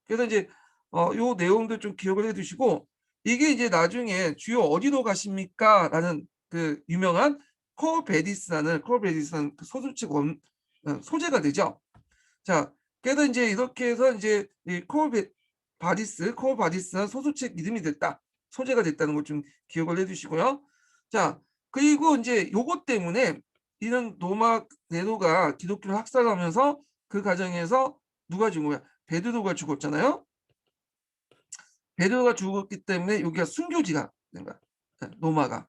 그래서 이제 요 내용도 좀 기억을 해 두시고 이게 이제 나중에 "주요 어디로 가십니까?"라는 그 유명한 콜 베디스라는 그 소설책 소재가 되죠. 자, 그래서 인제 이렇게 해서 인제 이 콜 바디스는 소설책 이름이 됐다. 소재가 됐다는 걸 좀 기억을 해 두시고요. 자, 그리고 인제 요것 때문에 이런 네로가 기독교를 학살하면서 그 과정에서 누가 죽은 거야? 베드로가 죽었잖아요. 베드로가 죽었기 때문에 여기가 순교지가 된 거야. 예, 로마가.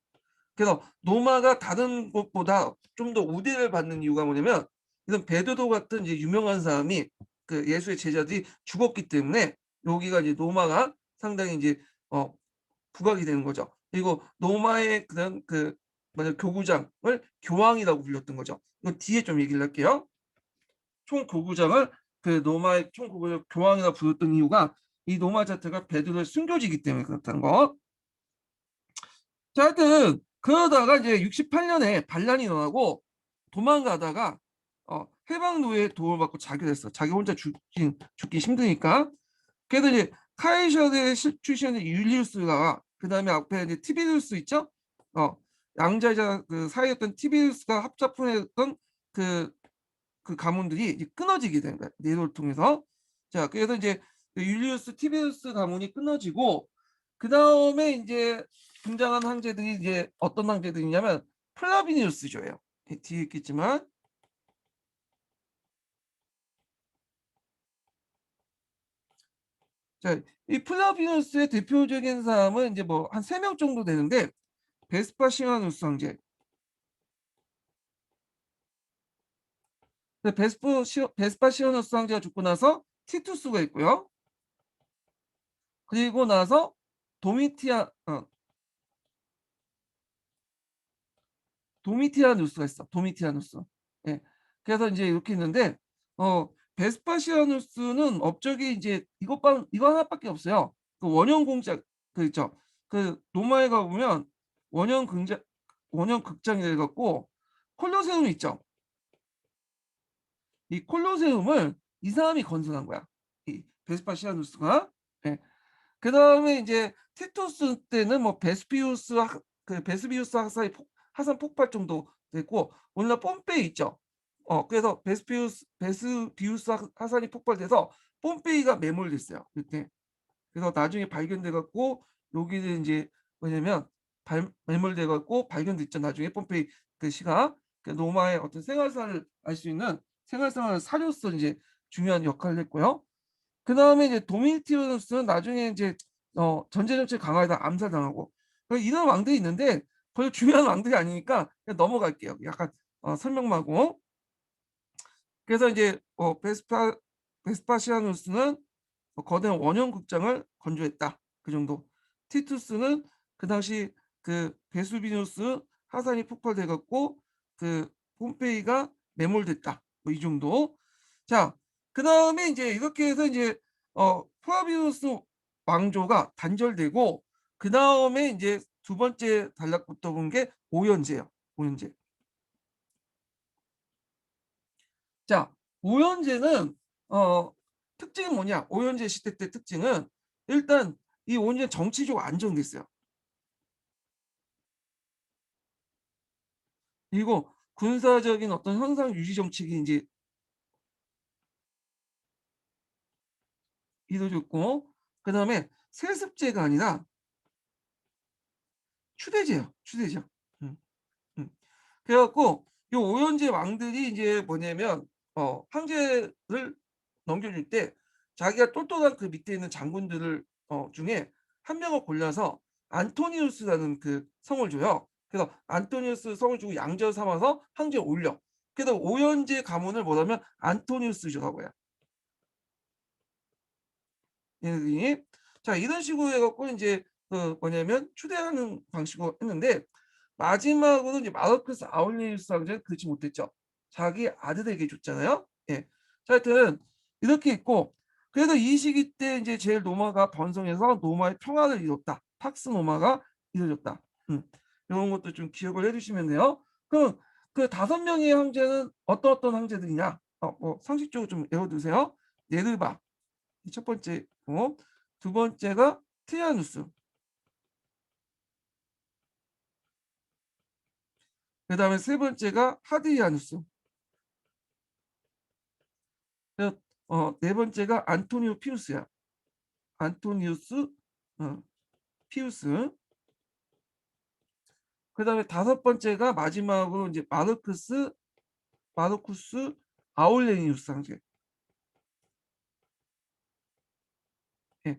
그래서 로마가 다른 곳보다 좀 더 우대를 받는 이유가 뭐냐면 이런 베드로 같은 이제 유명한 사람이 그 예수의 제자들이 죽었기 때문에 여기가 이제 로마가 상당히 이제 어 부각이 되는 거죠. 그리고 로마의 그런 그 뭐냐 교구장을 교황이라고 불렸던 거죠. 이거 뒤에 좀 얘기를 할게요. 총교구장을 그 로마의 총교구장 교황이라고 불렀던 이유가 이 로마 자체가 베드로의 순교지이기 때문에 그렇다는 거. 자, 하여튼 그러다가 이제 68년에 반란이 일어나고 도망가다가 해방 노예의 도움을 받고 자결했어. 자기 혼자 죽기 힘드니까. 그래서 이제 카이사르의 출신의 율리우스가 그다음에 앞에 이제 티비리우스 있죠? 어, 양자자 그 사이였던 티비리우스가 합작품했던 그 가문들이 이제 끊어지게 된 거야. 네로를 통해서. 자, 그래서 이제 그 율리우스 티베우스 가문이 끊어지고 그다음에 이제 등장한 황제들이 이제 어떤 황제들이냐면 플라비니우스조예요. 뒤에 있겠지만 자, 이 플라비누스의 대표적인 사람은 이제 뭐 한 3명 정도 되는데 베스파시아누스 황제. 베스파시아누스 황제가 죽고 나서 티투스가 있고요. 그리고 나서 도미티아 도미티아누스가 있어. 도미티아누스. 예. 그래서 이제 이렇게 있는데 베스파시아누스는 업적이 이제 이거 하나밖에 없어요. 그 원형 공작 그 있죠. 그 로마에 가 보면 원형 긍장 원형 극장이 돼 갖고 콜로세움 있죠. 이 콜로세움을 이 사람이 건설한 거야. 이 베스파시아누스가. 예. 그다음에 이제 티투스 때는 뭐 베스비우스 화산 폭발 정도 됐고 오늘날 폼페이 있죠. 그래서 베스비우스 화산이 폭발돼서 폼페이가 매몰됐어요 그때. 그래서 나중에 발견돼 갖고 여기는 인제 뭐냐면 발 매몰돼 갖고 발견됐죠. 나중에 폼페이 그 시가 그 로마의 어떤 생활사를 알 수 있는 생활상을 사료로서 인제 중요한 역할을 했고요. 그다음에 이제 도미티우스는 나중에 인제 전제 정책 강화에다 암살당하고 이런 왕들이 있는데 별로 중요한 왕들이 아니니까 그냥 넘어갈게요. 약간 설명만 하고. 그래서 이제 베스파시아누스는 거대한 원형 극장을 건조했다. 그 정도. 티투스는 그 당시 그 베수비누스 화산이 폭발돼 갖고 그 폼페이가 매몰됐다. 뭐 이 정도. 자, 그다음에 이제 이렇게 해서 이제 플라비우스 왕조가 단절되고 그다음에 이제 두 번째 달라붙어 본 게 오연제예요. 오연제. 자, 오연제는 특징이 뭐냐? 오연제 시대 때 특징은 일단 이 오연제 정치적으로 안정됐어요. 그리고 군사적인 어떤 현상 유지 정책이 이제 이루어졌고 그다음에 세습제가 아니라 추대제예요. 추대제. 음. 음. 그래 갖고 요 오연제 왕들이 이제 뭐냐면 황제를 넘겨줄 때 자기가 똘똘한 그 밑에 있는 장군들을 중에 한 명을 골라서 안토니우스라는 그 성을 줘요. 그래서 안토니우스 성을 주고 양절 삼아서 항제를 올려. 그래서 오연제 가문을 뭐냐면 안토니우스주라고 해요. 얘네들이. 자, 이런 식으로 해갖고 이제 그 뭐냐면 추대하는 방식으로 했는데 마지막으로 이제 마르크스 아울리우스 황제는 그렇지 못했죠. 자기 아들에게 줬잖아요. 예. 자, 하여튼 이렇게 있고 그래서 이 시기 때 이제 제일 노마가 번성해서 노마의 평화를 이뤘다. 팍스 노마가 이루어졌다. 이런 것도 좀 기억을 해주시면 돼요. 그럼 그 5명의 황제는 어떤 황제들이냐? 뭐 상식적으로 좀 외워두세요. 네르바 첫 번째고 두 번째가 트리아누스. 그 다음에 세 번째가 하드리아누스. 네 번째가 안토니오 피우스야. 안토니우스 피우스. 그 다음에 다섯 번째가 마지막으로 이제 마르쿠스 아울레니우스 황제. 예.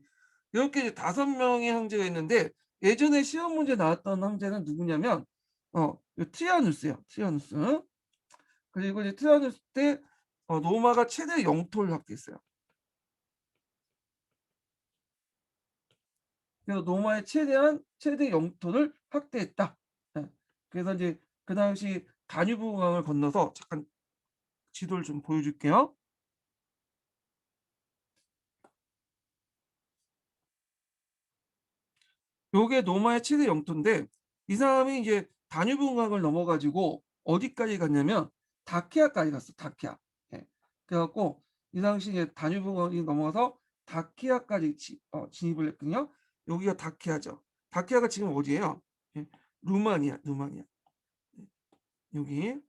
이렇게 이제 5명의 황제가 있는데 예전에 시험 문제 나왔던 황제는 누구냐면 트리아누스예요. 트리아누스. 그리고 이제 트리아누스 때 로마가 최대 영토를 확대했어요. 그래서 로마의 최대 영토를 확대했다. 예. 그래서 이제 그 당시 다뉴브강을 건너서 잠깐 지도를 좀 보여줄게요. 요게 로마의 최대 영토인데 이 사람이 이제 다뉴브강을 넘어가지고 어디까지 갔냐면 다키아까지 갔어. 다키아. 예. 그래갖고 이 당시 이제 다뉴브강이 넘어가서 다키아까지 진입을 했거든요. 여기가 다키아죠. 다키아가 지금 어디예요? 예. 루마니아. 예. 여기.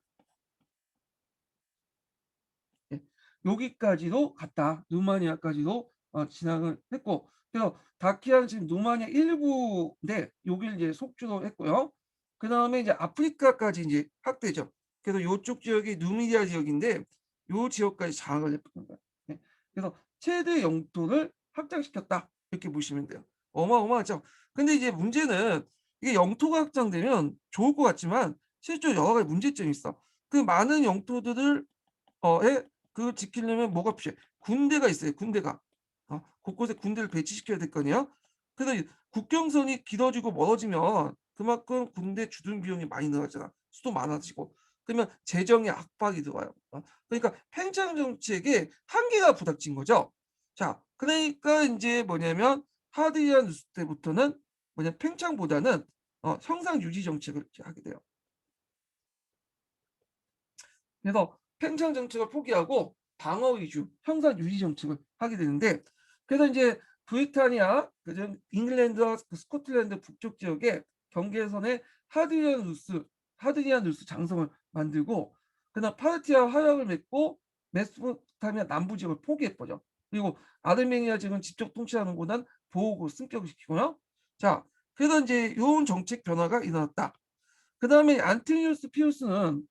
예. 여기까지도 갔다. 루마니아까지도 진학을 했고 그래서 다키아는 지금 루마니아 일부인데 여기를 이제 속주로 했고요. 그 다음에 이제 아프리카까지 이제 확대죠. 그래서 이쪽 지역이 누미디아 지역인데 이 지역까지 장악을 했던 거예요. 네. 그래서 최대 영토를 확장시켰다 이렇게 보시면 돼요. 어마어마하죠. 근데 이제 문제는 이게 영토가 확장되면 좋을 것 같지만 실제로 여러 가지 문제점이 있어. 그 많은 영토들을 그 지키려면 뭐가 필요해? 군대가 있어요. 군대가. 곳곳에 군대를 배치시켜야 될 거 아니에요. 그래서 국경선이 길어지고 멀어지면 그만큼 군대 주둔 비용이 많이 늘어나잖아. 수도 많아지고. 그러면 재정에 압박이 들어와요. 그러니까 팽창 정책에 한계가 부닥친 거죠. 자, 그러니까 이제 뭐냐면 하드리안 누스 때부터는 팽창보다는 형상 유지 정책을 하게 돼요. 그래서 팽창 정책을 포기하고 방어 위주 형사 유지 정책을 하게 되는데 그래서 이제 브리타니아 그중 잉글랜드와 스코틀랜드 북쪽 지역에 경계선에 하드리안 누스 장성을 만들고 그다음 파르티아 화약을 맺고 메소포타미아 남부 지역을 포기해버려. 그리고 아르메니아 지역은 직접 통치하는 곳은 보호구 승격을 시키고요. 자, 그래서 이제 이런 정책 변화가 일어났다. 그 다음에 안티니우스 피우스는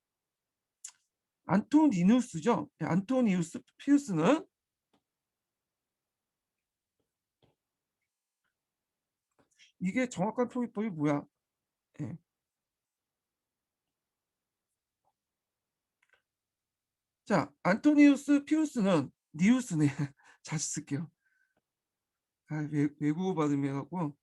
안토니누스죠. 안토니우스 피우스는 이게 정확한 표기법이 뭐야? 예. 자, 안토니우스 피우스는 니우스네. 자주 쓸게요. 외국어 발음이 해갖고.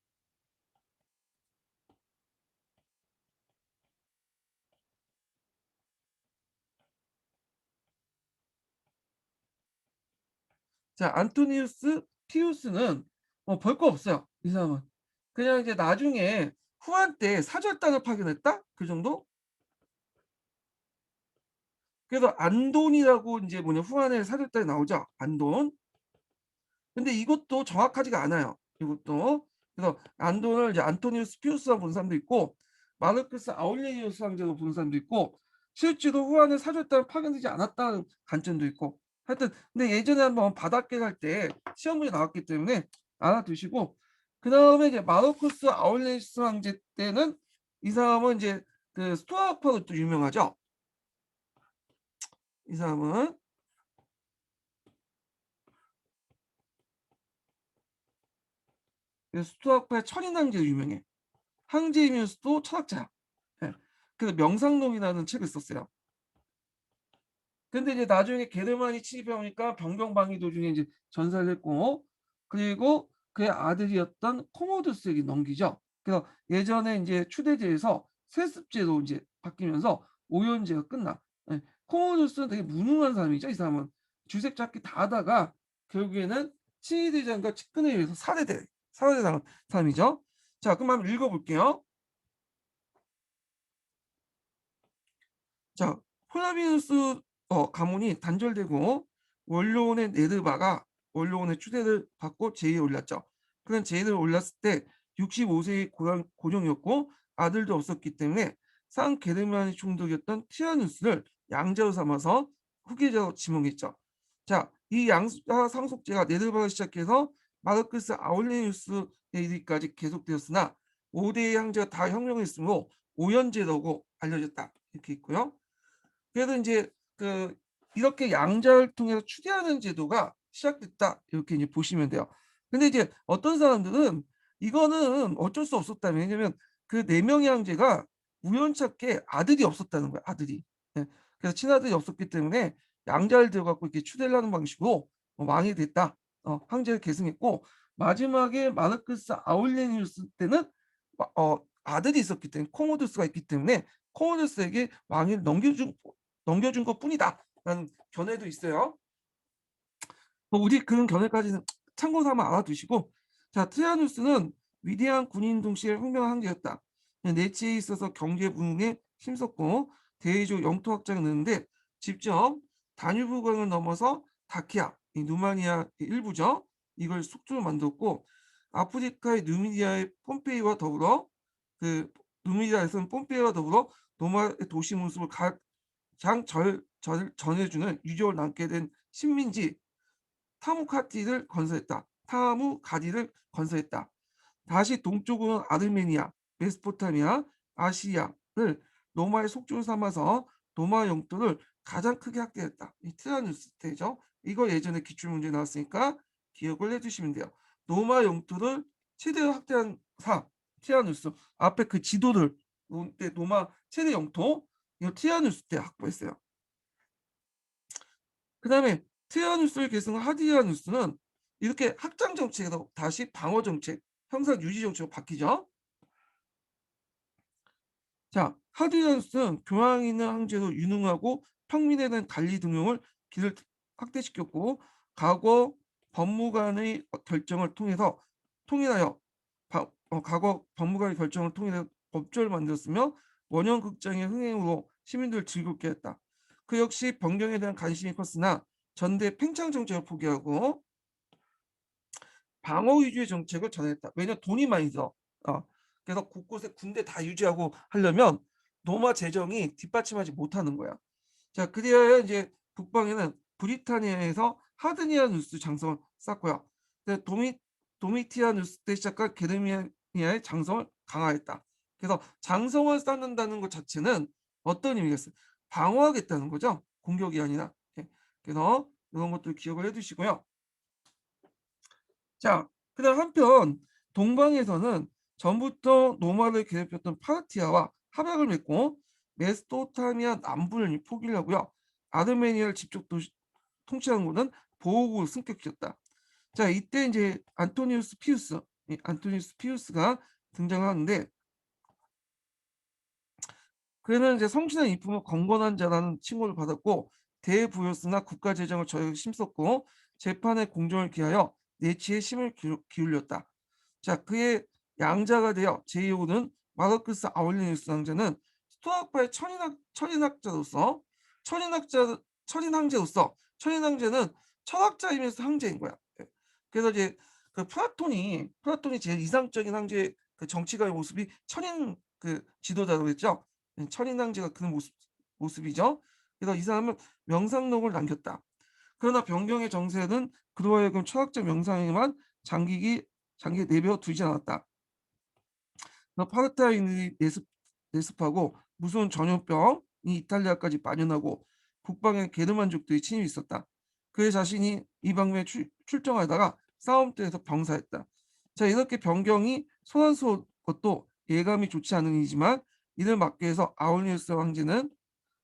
자, 안토니우스 피우스는 별 거 없어요. 이 사람은. 그냥 이제 나중에 후한 때 사절단을 파견했다? 그 정도? 그래서 안돈이라고 이제 후한의 사절단이 나오죠. 안돈. 근데 이것도 정확하지가 않아요. 이것도. 그래서 안돈을 이제 안토니우스 피우스라고 본 사람도 있고 마르크스 아울레리우스 황제로 본 사람도 있고 실제로 후한을 사줬다면 파견되지 않았다는 관점도 있고 하여튼 근데 예전에 한번 바닷길 갈 때 시험 문제 나왔기 때문에 알아두시고 그 다음에 이제 마르쿠스 아울레리우스 황제 때는 이 사람은 이제 그 스토아파로 또 유명하죠. 이 사람은 스토아파의 천인황제로 유명해. 황제이면서도 철학자야. 예. 그래서 명상록이라는 책을 썼어요. 근데 이제 나중에 게르만이 침입해 오니까 병경방위 도중에 이제 전사를 했고, 그리고 그의 아들이었던 코모두스에게 넘기죠. 그래서 예전에 인제 추대제에서 세습제로 인제 바뀌면서 오연제가 끝나. 예. 코모두스는 되게 무능한 사람이죠, 이 사람은. 주색 잡기 다 하다가 결국에는 친위대장과 측근에 의해서 살해당한 사람이죠. 자, 그럼 한번 읽어 볼게요. 자, 플라비누스 가문이 단절되고 원로원의 네르바가 원로원의 추대를 받고 제위에 올랐죠. 그는 제위를 올랐을 때 65세의 고령이었고 아들도 없었기 때문에 상게르만의 총독이었던 티라누스를 양자로 삼아서 후계자로 지명했죠. 자, 이 양자 상속제가 네르바를 시작해서 마르크스 아울레니우스에 이르기까지 계속되었으나 5대의 형제가 다 형용했으므로 오연제라고 알려졌다. 이렇게 있고요. 그래서 인제 그 이렇게 양자를 통해서 추대하는 제도가 시작됐다. 이렇게 이제 보시면 돼요. 근데 이제 어떤 사람들은 이거는 어쩔 수 없었다. 왜냐면 그 4 명의 형제가 우연찮게 아들이 없었다는 거야, 아들이. 예. 그래서 친아들이 없었기 때문에 양자를 들여 갖고 이렇게 추대를 하는 방식으로 왕이 됐다. 황제를 계승했고, 마지막에 마르크스 아울레니우스 때는 아들이 있었기 때문에, 코모두스가 있기 때문에 코모두스에게 왕위를 넘겨준 것뿐이다라는 견해도 있어요. 뭐 우리 그런 견해까지는 참고 삼아 알아두시고, 자, 트라누스는 위대한 군인 동시에 혁명한 황제였다. 내치에 있어서 경제 부흥에 힘썼고 대외적 영토 확장을 했는데 직접 다뉴브강을 넘어서 다키아, 이 누마니아 일부죠. 이걸 속초로 만들었고, 아프리카의 누미디아의 폼페이와 더불어 그 누미디아에서는 폼페이와 더불어 로마의 도시 모습을 가장 전해주는 유적을 남게 된 식민지 타무카티를 건설했다. 타무가디를 건설했다. 다시 동쪽으로는 아르메니아, 메소포타미아, 아시리아를 로마의 속주로 삼아서 로마 영토를 가장 크게 확대했다. 이 티라누스 때죠. 이거 예전에 기출문제 나왔으니까 기억을 해주시면 돼요. 로마 영토를 최대로 확대한 사람 티라누스. 앞에 그 지도를 로마 최대 영토 이거 티라누스 때 확보했어요. 그다음에 티라누스를 계승한 하디아누스는 이렇게 확장 정책에서 다시 방어 정책, 형사 유지 정책으로 바뀌죠. 자, 하디아누스는 교황 있는 황제로 유능하고 평민에 대한 관리 등용을 길을 확대시켰고, 과거 법무관의 결정을 통해서 통일하여 과거 법무관의 결정을 통일해 법조를 만들었으며 원형 극장의 흥행으로 시민들을 즐겁게 했다. 그 역시 변경에 대한 관심이 컸으나 전대 팽창 정책을 포기하고 방어 위주의 정책을 전했다. 왜냐면 돈이 많이 들어. 그래서 곳곳에 군대 다 유지하고 하려면 로마 재정이 뒷받침하지 못하는 거야. 자, 그리하여 이제 북방에는 브리타니아에서 하드니아누스 장성을 쌓고요. 도미티아누스 때 시작한 게르마니아의 장성을 강화했다. 그래서 장성을 쌓는다는 것 자체는 어떤 의미가 있어요? 방어하겠다는 거죠. 공격이 아니라. 예. 그래서 이런 것들 기억을 해두시고요. 자, 그다음 한편 동방에서는 전부터 노마를 괴롭혔던 파르티아와 합약을 맺고 메소포타미아 남부를 포기하고요. 아르메니아를 직접 통치하는 것은 보호국으로 승격시켰다. 자, 이때 이제 안토니우스 피우스가 등장하는데, 그는 이제 성실한 인품과 건건한 자라는 칭호를 받았고 대부였으나 국가 재정을 저에게 힘썼고 재판의 공정을 기하여 내치에 힘을 기울였다. 자, 그의 양자가 되어 제2호는 마르크스 아울리누스 왕자는 스토아파의 천인학자로서 천인황제는 철학자이면서 황제인 거야. 예. 그래서 이제 그 플라톤이 제일 이상적인 황제의 그 정치가의 모습이 천인 그 지도자라고 했죠. 천인황제가 그 모습이죠. 그래서 이 사람은 명상록을 남겼다. 그러나 변경의 정세는 그로 하여금 철학적 명상에만 장기 내버려 두지 않았다. 파르타인이 내습하고 무서운 전염병이 이탈리아까지 만연하고 북방에 게르만족들이 침입이 있었다. 그의 자신이 이 방면에 출정하다가 싸움터에서 병사했다. 자, 이렇게 변경이 소란스러운 것도 예감이 좋지 않은 일이지만 이를 막기 위해서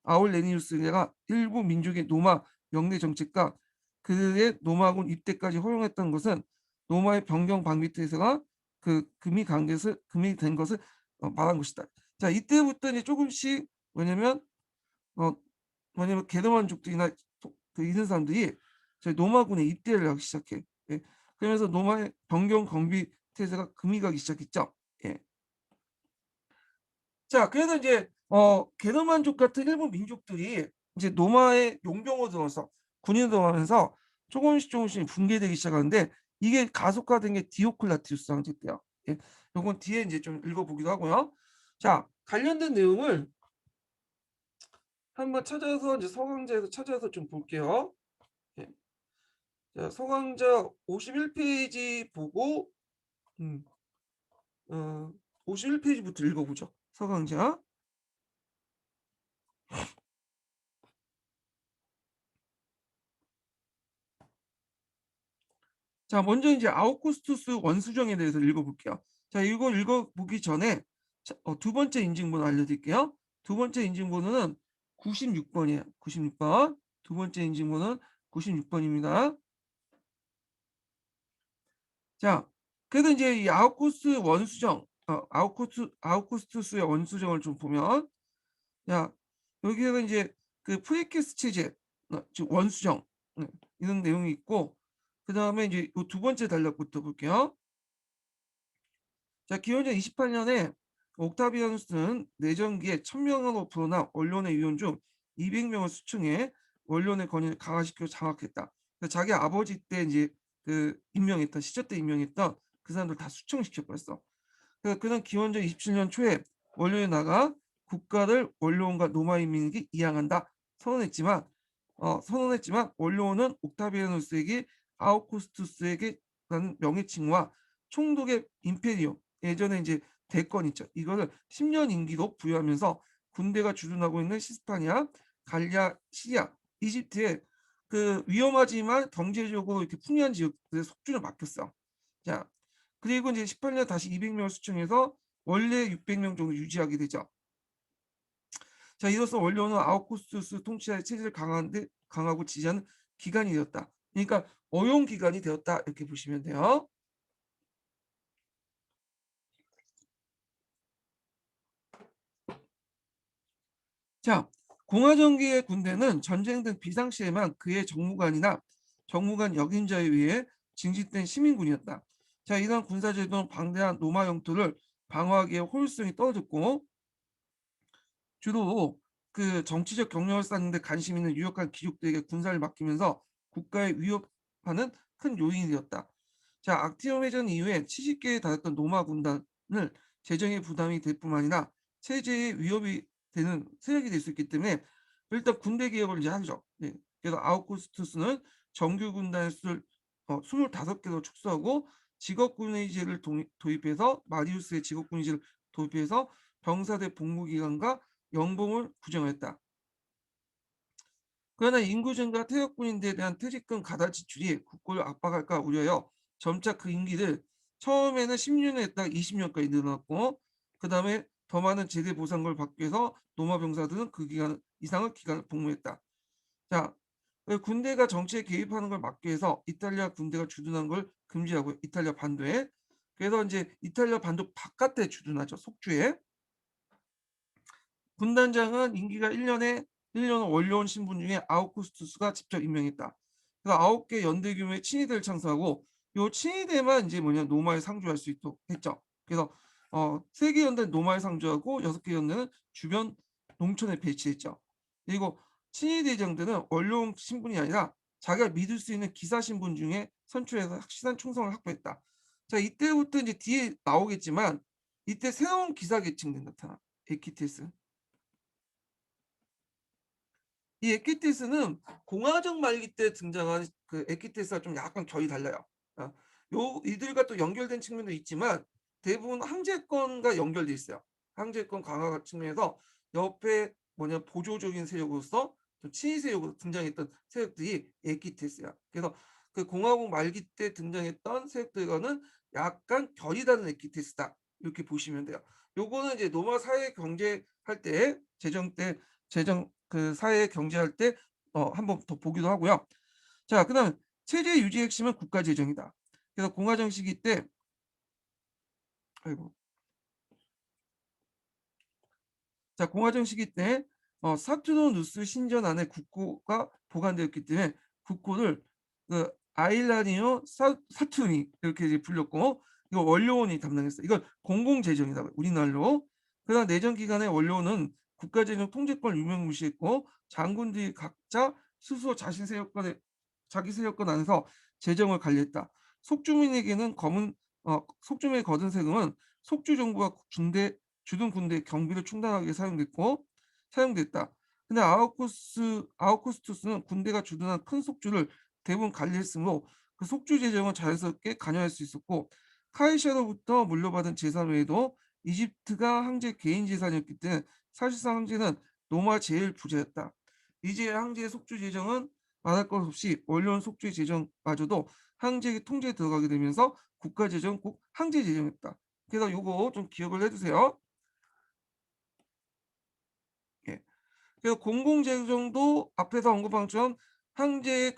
아울레니우스가 일부 민족의 노마 영내 정책과 그의 노마군 입대까지 허용했던 것은 노마의 변경 방비 태세가 금이 된 것을 말한 것이다. 자, 이때부터 이제 조금씩 뭐냐면 어 게르만족들이나 이런 사람들이 저희 노마군에 입대를 하기 시작해. 예. 그러면서 노마의 변경 경비 태세가 금이 가기 시작했죠. 예. 자, 그래서 이제 게르만족 같은 일부 민족들이 이제 노마의 용병으로 들어서 군인으로 들어가면서 조금씩 붕괴되기 시작하는데 이게 가속화된 게 디오클라티우스 황제 때요. 예. 요건 뒤에 이제 좀 읽어보기도 하고요. 자, 관련된 내용을 한번 찾아서 이제 서강자에서 찾아서 좀 볼게요. 예. 자, 서강자 51페이지 보고 음, 어, 51페이지부터 읽어보죠. 서강자. 자, 먼저 이제 아우구스투스 원수정에 대해서 읽어볼게요. 자, 이거 읽어보기 전에 두 번째 인증번호 알려드릴게요. 두 번째 인증번호는 96번이에요. 96번. 두 번째 인증번호는 96번입니다. 자, 그래도 이제 이 아우구스투스의 원수정을 좀 보면, 야, 여기에는 이제 그 프리케스 체제, 즉 원수정, 이런 내용이 있고, 그 다음에 이제 두 번째 단락부터 볼게요. 자, 기원전 28년에 옥타비아누스는 내전기에 1000명으로 불어난 원론의 위원 중 200명을 수청해 원론의 권위를 강화시켜 장악했다. 그러니까 자기 아버지 때 이제 임명했던 시저 때 임명했던 그 사람들 다 수청시켜 버렸어. 그래서 그는 기원전 27년 초에 원론에 나가 국가를 원로원과 노마인민에게 이양한다 선언했지만 원로원은 옥타비아누스에게 아우구스투스에게 라는 명예칭과 총독의 임페리오 예전에 이제 대권 있죠. 이거를 10년 임기로 부여하면서 군대가 주둔하고 있는 시스파니아, 갈리아, 시리아, 이집트에 위험하지만 경제적으로 이렇게 풍요한 지역들의 속주를 맡겼어. 자, 그리고 이제 18년 다시 200명을 수청해서 원래 600명 정도 유지하게 되죠. 자, 이로써 원로는 아우구스투스 통치하에 체제를 강하고 지지하는 기관이 되었다. 그러니까 어용 기관이 되었다 이렇게 보시면 돼요. 자, 공화정기의 군대는 전쟁 등 비상시에만 그의 정무관 역임자에 의해 징집된 시민군이었다. 자, 이러한 군사제도는 방대한 노마 영토를 방어하기에 호일성이 떨어졌고 주로 정치적 경력을 쌓는 데 관심 있는 유력한 귀족들에게 군사를 맡기면서 국가에 위협하는 큰 요인이 되었다. 자, 악티움 해전 이후에 70개에 달했던 노마 군단을 재정의 부담이 될 뿐만 아니라 체제의 위협이 되는 세력이 될 수 있기 때문에 일단 군대 개혁을 이제 하죠. 네. 그래서 아우구스투스는 정규 군단의 수를 25개로 축소하고 직업군의제를 도입해서 마리우스의 직업군의제를 도입해서 병사대 복무기간과 연봉을 구정했다. 그러나 인구 증가 퇴역군인들에 대한 퇴직금 가다 지출이 국고를 압박할까 우려여 점차 그 임기를 처음에는 10년에 했다가 20년까지 늘어났고 그 다음에 더 많은 제대 보상을 받기 위해서 노마 병사들은 그 기간 이상의 기간을 복무했다. 자, 군대가 정치에 개입하는 걸 막기 위해서 이탈리아 군대가 주둔한 걸 금지하고 이탈리아 반도에 그래서 이제 이탈리아 반도 바깥에 주둔하죠. 속주에. 군단장은 임기가 1년을 원료원 신분 중에 아우구스투스가 직접 임명했다. 그래서 9개 연대 규모의 친위대를 창설하고 요 친위대만 이제 노마에 상주할 수 있도록 했죠. 그래서 3개 연대는 노마에 상주하고 6개 연대는 주변 농촌에 배치했죠. 그리고 친위대장들은 원로원 신분이 아니라 자기가 믿을 수 있는 기사 신분 중에 선출해서 확실한 충성을 확보했다. 자, 이때부터 이제 뒤에 나오겠지만 이때 새로운 기사 계층들이 나타나. 에키테스. 이 에키테스는 공화정 말기 때 등장한 그 에키테스와 좀 약간 결이 달라요. 어, 이들과 또 연결된 측면도 있지만 대부분 황제권과 연결돼 있어요. 황제권 강화 측면에서 옆에 보조적인 세력으로서 또 친위 세력으로 등장했던 세력들이 에키테스야. 그래서 그 공화국 말기 때 등장했던 세력들과는 약간 결이 다른 에키테스다. 이렇게 보시면 돼요. 요거는 이제 노마 사회 경제 할 때 재정 그 사회 경제할 때 한번 더 보기도 하고요. 자, 그다음 체제 유지 핵심은 국가 재정이다. 그래서 공화정 시기 때 아이고. 자, 공화정 시기 때 사투르 누스 신전안에 국호가 보관되었기 때문에 국호를 그 아일라니오 사투리 이렇게 이제 불렸고, 이거 원료원이 담당했어요. 이건 공공재정이다 우리나라로. 그러나 내전 기간에 원료원은 국가재정 통제권 유명무시했고, 장군들이 각자 스스로 자기 세력권 안에서 재정을 관리했다. 속주민에게는 속주민의 거둔 세금은 속주 정부가 주둔 군대 경비를 충당하기 위해 사용됐다. 근데 아우구스투스는 군대가 주둔한 큰 속주를 대부분 관리했으므로 그 속주 재정은 자연스럽게 관여할 수 있었고, 카이샤로부터 물려받은 재산 외에도 이집트가 황제 개인 재산이었기 때문에 사실상 황제는 노마 제일 부자였다. 이제 황제의 속주 재정은 말할 것 없이 원료원 속주의 재정마저도 황제의 통제에 들어가게 되면서 국가 재정은 꼭 황제 재정이었다. 그래서 요거 좀 기억을 해두세요. 예. 그래서 공공재정도 앞에서 언급한 것처럼 황제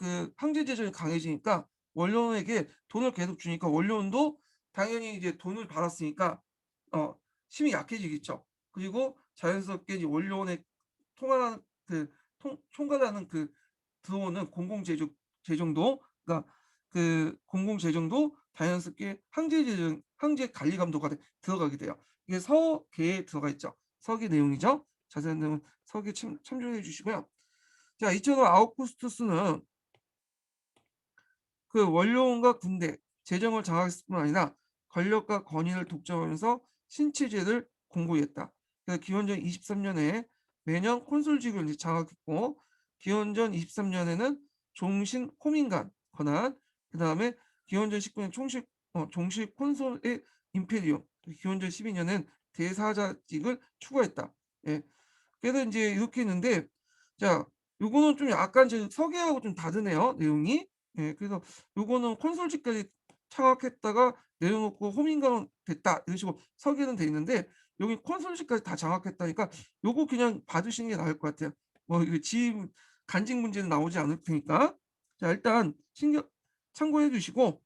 재정이 강해지니까 원료원에게 돈을 계속 주니까 원료원도 당연히 이제 돈을 받았으니까 어 힘이 약해지겠죠. 그리고 자연스럽게 이제 원료원에 통하는 총괄하는 들어오는 재정도, 그러니까 그 공공재정도 자연스럽게 황제 관리 감독가 들어가게 돼요. 이게 서계에 들어가 있죠. 서계 내용이죠. 자세한 내용은 서계 참조해 주시고요. 자, 이처럼 아우구스투스는 그 원료원과 군대, 재정을 장악했을 뿐 아니라 권력과 권위를 독점하면서 신체제를 공고했다. 그래서 기원전 23년에 매년 콘솔직을 이제 장악했고, 기원전 23년에는 종신 호민관 권한, 그 다음에 기원전 19년 종실 콘솔의 임페리움, 기원전 12년엔 대사자직을 추가했다. 예. 그래서 이제 이렇게 했는데, 자, 요거는 좀 약간 서계하고 좀 다르네요, 내용이. 예, 그래서 요거는 콘솔지까지 장악했다가 내려놓고 호민강은 됐다 이런 식으로 설계는 돼 있는데, 여기 콘솔지까지 다 장악했다니까 요거 그냥 받으시는 게 나을 것 같아요. 뭐 이거 간직 문제는 나오지 않을 테니까. 자, 일단 참고해 주시고,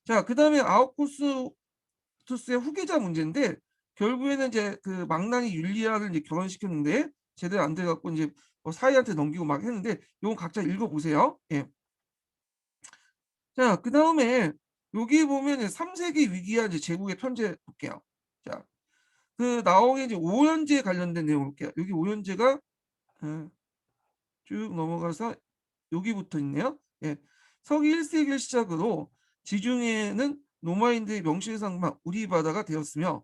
자, 그다음에 아우구스투스의 후계자 문제인데, 결국에는 이제 그 망나니 율리아를 이제 결혼시켰는데 제대로 안 돼갖고 이제 사이한테 넘기고 막 했는데, 요건 각자 읽어보세요. 예. 자, 그 다음에 여기 보면 3세기 위기와 이제 제국의 편제 볼게요. 자, 그 나오게 이제 오연제 관련된 내용 볼게요. 여기 오연제가 쭉 넘어가서 여기부터 있네요. 예. 서기 1세기를 시작으로 지중해는 노마인들의 명실상부한 우리 바다가 되었으며,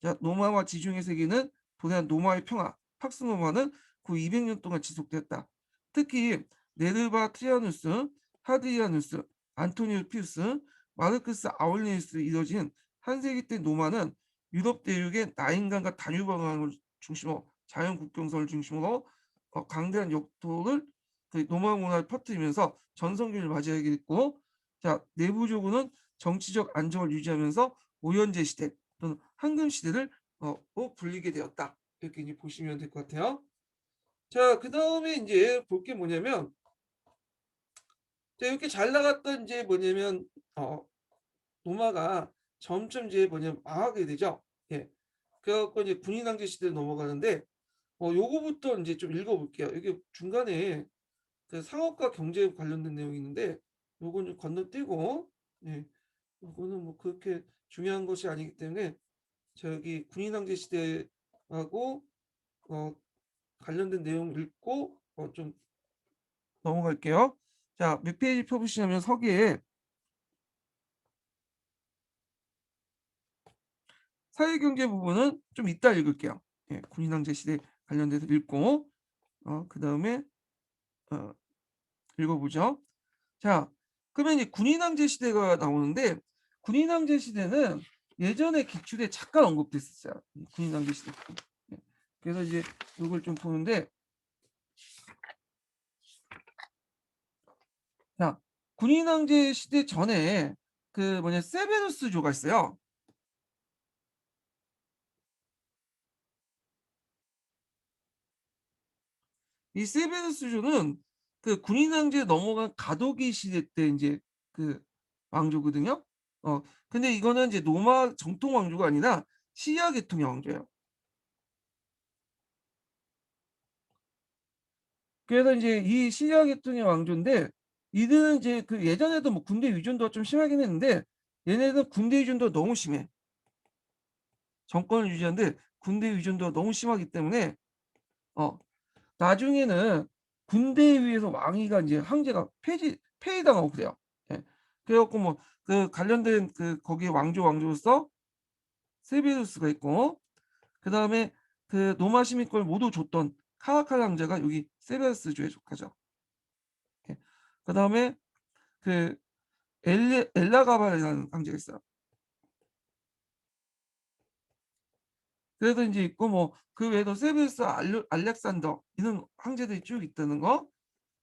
자, 노마와 지중해 세계는 도래한 노마의 평화, 팍스 노마는 그 200년 동안 지속됐다. 특히 네르바 트리아누스, 하드리아누스, 안토니오 피우스, 마르크스 아울리누스 이뤄진 한 세기 때 노마는 유럽 대륙의 나인강과 다뉴방을 중심으로 자연 국경선을 중심으로 강대한 역도를 노마 문화를 퍼뜨리면서 전성기를 맞이하게 됐고, 자, 내부적으로는 정치적 안정을 유지하면서 오연제 시대 또는 황금 시대를 불리게 되었다. 이렇게 이제 보시면 될 것 같아요. 자, 그 다음에 이제 볼 게 뭐냐면, 자, 이렇게 잘 나갔던 이제 뭐냐면 노마가 점점 이제 뭐냐면 망하게 되죠. 예. 그래갖고 이제 군인왕제 시대로 넘어가는데, 요거부터 이제 좀 읽어볼게요. 이게 중간에 그 상업과 경제 관련된 내용이 있는데 요건 좀 건너뛰고, 예, 요거는 뭐 그렇게 중요한 것이 아니기 때문에 저기 군인왕제 시대하고 관련된 내용 읽고 좀 넘어갈게요. 자, 몇 페이지 펴보시냐면 서기에 사회경제 부분은 좀 이따 읽을게요. 예, 군인왕제 시대 관련돼서 읽고 그 다음에 어, 읽어보죠. 자, 그러면 이제 군인왕제 시대가 나오는데, 군인왕제 시대는 예전에 기출에 잠깐 언급됐었어요. 군인왕제 시대. 네. 그래서 이제 이걸 좀 보는데, 자, 군인왕제 시대 전에 그 뭐냐 세베루스조가 있어요. 이 세베르스조는 그 군인 황제에 넘어간 가도기 시대 때 인제 그 왕조거든요. 근데 이거는 이제 로마 정통 왕조가 아니라 시리아 계통의 왕조예요. 그래서 인제 이 시리아 계통의 왕조인데 이들은 이제 그 예전에도 뭐 군대 위존도가 좀 심하긴 했는데 얘네들은 군대 위존도가 너무 심해. 정권을 유지하는데 군대 위존도가 너무 심하기 때문에 어 나중에는 군대에 의해서 왕위가 인제 황제가 폐위당하고 그래요. 예. 그래 갖고 뭐 그 관련된 그 거기에 왕조로서 세베루스가 있고 그다음에 그 노마 시민권을 모두 줬던 카라칼 황제가 여기 세베루스조에 속하죠. 예. 그다음에 그 엘라가발이라는 황제가 있어요. 그래도 인제 있고 뭐 그 외에도 세베루스, 알렉산더 이런 황제들이 쭉 있다는 거.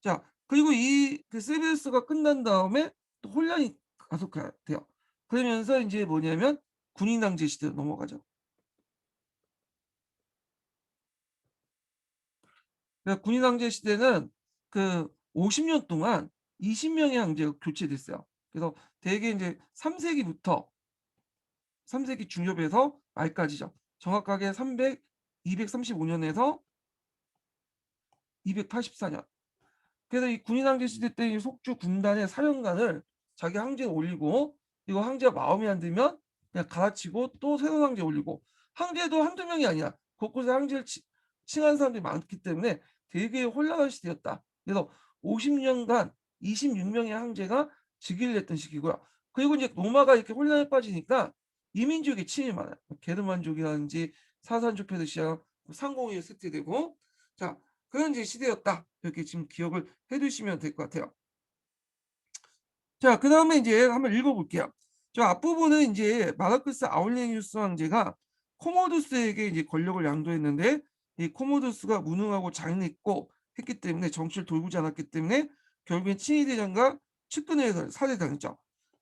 자 그리고 이 그 세베루스가 끝난 다음에 또 혼란이 가속화돼요. 그러면서 인제 뭐냐면 군인왕제 시대로 넘어가죠. 그러니까 군인왕제 시대는 그 50년 동안 20 명의 황제가 교체됐어요. 그래서 대개 인제 3 세기부터 3 세기 중엽에서 말까지죠. 정확하게 235 년에서 284 년. 그래서 이 군인 황제 시대 때 이 속주 군단의 사령관을 자기 황제에 올리고 이거 황제가 마음에 안 들면 그냥 갈아치고 또 새로운 황제 올리고 황제도 한두 명이 아니야. 곳곳에 황제를 칭하는 사람들이 많기 때문에 되게 혼란한 시대였다. 그래서 50 년간 26 명의 황제가 즉위를 했던 시기고요. 그리고 이제 로마가 이렇게 혼란에 빠지니까 이민족의 침입이 많아요. 게르만족이라든지 사산족회도 시작 상공이 쇠퇴되고 자 그런 이제 시대였다. 이렇게 지금 기억을 해 두시면 될 것 같아요. 자 그다음에 인제 한번 읽어 볼게요. 저 앞부분은 인제 마르크스 아울레니우스 황제가 코모두스에게 이제 권력을 양도했는데 이 코모두스가 무능하고 잔인했고 했기 때문에 정치를 돌보지 않았기 때문에 결국엔 친위대전과 측근에 의해서 살해당했죠.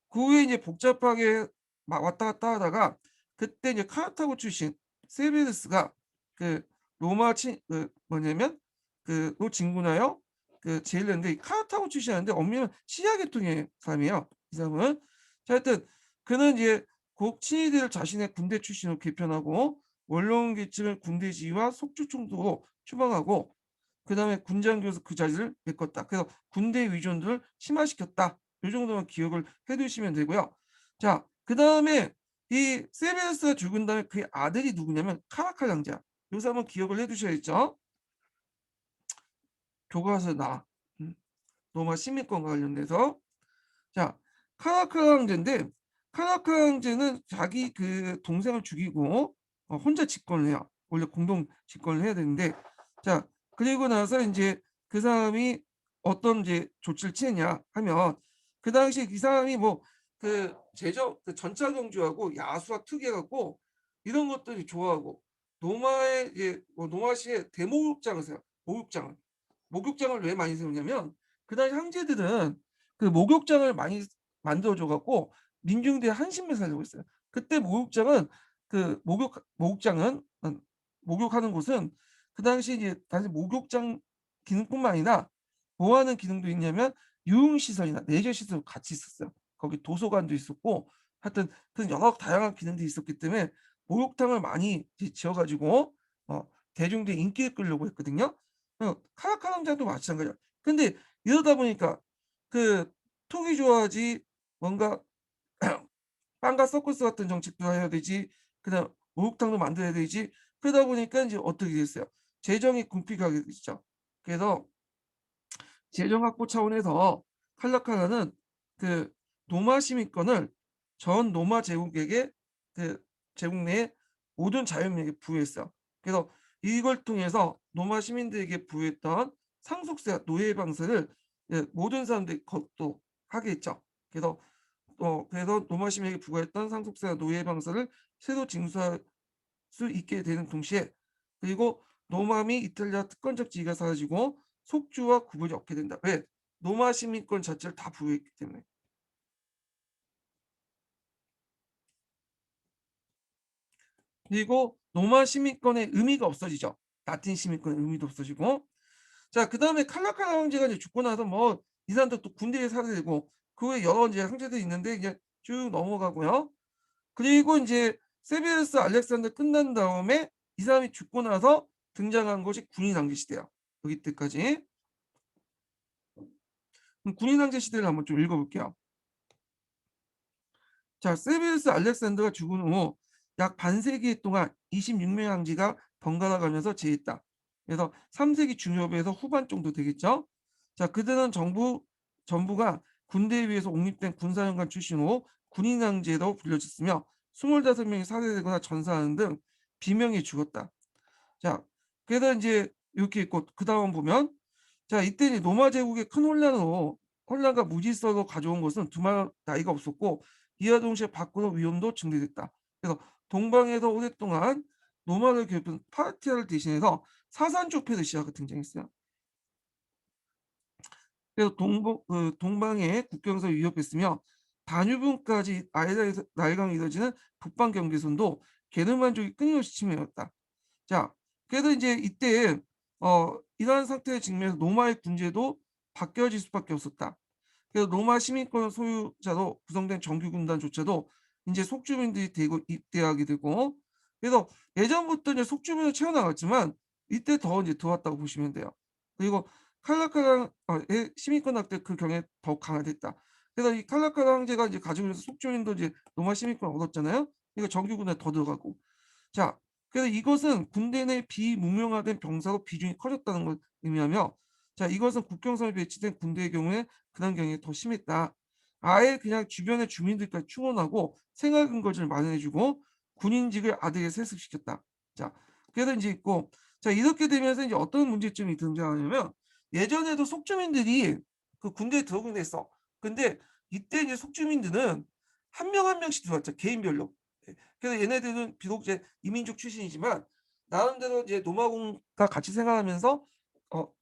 그 후에 이제 복잡하게 막 왔다 갔다 하다가 그때 이제 카르타고 출신 세베르스가 그 로마 뭐냐면 로 진군하여 제일 했는데 카르타고 출신이었는데 엄밀히는 시리아 계통의 사람이에요. 이 사람은. 자 하여튼 그는 이제 곡 친위대를 자신의 군대 출신으로 개편하고 원로원 계층을 군대 지휘와 속주 총독으로 추방하고 그다음에 군장교에서 그 자리를 메꿨다. 그래서 군대 의존도를 심화시켰다. 요 정도만 기억을 해 두시면 되고요. 자 그다음에 이 세베르스가 죽은 다음에 그의 아들이 누구냐면 카라칼 황제야. 요 사람은 기억을 해 두셔야겠죠. 교과서에 나와. 음. 로마 시민권과 관련돼서. 자 카라카 황제인데 카라카 황제는 자기 그 동생을 죽이고 혼자 집권을 해요. 원래 공동 집권을 해야 되는데 자 그리고 나서 인제 그 사람이 어떤 이제 조치를 취했냐 하면 그 당시에 이 사람이 뭐 그 전차 경주하고 야수와 투기해 갖고 이런 것들이 좋아하고 노마에 이제 뭐 노마시에 대목욕장을 세워요. 목욕장을. 목욕장을 왜 많이 세우냐면 그 당시 황제들은 그 목욕장을 많이 만들어 줘 갖고 민중들의 한심을 살리고 있어요. 그때 목욕장은 그 목욕장은 목욕하는 곳은 그 당시 이제 단지 목욕장 기능뿐만 아니라 뭐 하는 기능도 있냐면 유흥시설이나 레저시설 같이 있었어요. 거기 도서관도 있었고 하여튼 그 여러 다양한 기능들이 있었기 때문에 목욕탕을 많이 이제 지어 가지고 대중들의 인기를 끌려고 했거든요. 카라카 남자도 마찬가지야. 근데 이러다 보니까 그 톡이 좋아하지 뭔가 빵과 서커스 같은 정책도 해야 되지 그다음 목욕탕도 만들어야 되지 그러다 보니까 인제 어떻게 됐어요? 재정이 궁핍하게 됐죠. 그래서 재정 확보 차원에서 칼라카나는 그 노마 시민권을 전 로마 제국에게 그 제국 내의 모든 자연민에게 부여했어요. 그래서 이걸 통해서 로마 시민들에게 부여했던 상속세와 노예 방세를 모든 사람들이 또 하게 했죠. 그래서 로마 시민에게 부과했던 상속세와 노예 방세를 새로 징수할 수 있게 되는 동시에 그리고 로마 및 이탈리아 특권적 지위가 사라지고 속주와 구분이 없게 된다. 왜? 로마 시민권 자체를 다 부여했기 때문에. 그리고 로마 시민권의 의미가 없어지죠. 라틴 시민권의 의미도 없어지고 자, 그다음에 칼라카라 황제가 이제 죽고 나서 뭐 이 사람도 또 군대에 살해되고 그 후에 여러 이제 황제들이 있는데 이제 쭉 넘어가고요. 그리고 인제 세베르스 알렉산더 끝난 다음에 이 사람이 죽고 나서 등장한 것이 군인 황제 시대야. 여기 때까지. 그럼 군인 황제 시대를 한번 좀 읽어 볼게요. 자, 세베르스 알렉산더가 죽은 후 약 반세기 동안 26명의 황제가 번갈아 가면서 제했다. 그래서 3 세기 중엽에서 후반 정도 되겠죠. 자, 그들은 전부가 군대에 의해서 옹립된 군사령관 출신으로 군인 황제로 불려졌으며 25 명이 살해되거나 전사하는 등 비명이 죽었다. 자, 그래서 인제 이렇게 있고 그다음 보면 자, 이때 이제 로마 제국의 큰 혼란과 무질서로 가져온 것은 두말 나위가 없었고 이와 동시에 밖으로 위험도 증대됐다. 그래서 동방에서 오랫동안 로마를 괴롭힌 파르티아를 대신해서 사산족 패드 시아가 등장했어요. 그래서 동방의 국경선을 위협했으며 다뉴브까지 아이다에서 나일강에 이어지는 북방 경계선도 게르만족이 끊임없이 침해했다. 자, 그래서 인제 이때 이러한 상태에 직면해서 로마의 군제도 바뀌어질 수밖에 없었다. 그래서 로마 시민권 소유자로 구성된 정규 군단조차도 인제 속주민들이 대거 입대하게 되고 그래서 예전부터 이제 속주민을 채워 나갔지만 이때 더 인제 들어왔다고 보시면 돼요. 그리고 칼라카랑 의 시민권 확대 그 경우에 더욱 강화됐다. 그래서 이 칼라카라 황제가 이제 가지고 있는 속주민도 이제 로마 시민권을 얻었잖아요. 그러니까 정규 군단에 더 들어가고. 자, 그래서 이것은 군대 내 비무명화된 병사로 비중이 커졌다는 걸 의미하며 자, 이것은 국경선에 배치된 군대의 경우에 그런 경우에 더 심했다. 아예 그냥 주변의 주민들까지 충원하고 생활 근거지를 마련해 주고 군인직을 아들에게 세습시켰다. 자, 그래서 인제 있고 자, 이렇게 되면서 인제 어떤 문제점이 등장하냐면 예전에도 속주민들이 그 군대에 들어오긴 했어. 근데 이때 이제 속주민들은 한 명 한 명씩 들어왔죠, 개인별로. 예. 그래서 얘네들은 비록 이제 이민족 출신이지만 나름대로 이제 노마군과 같이 생활하면서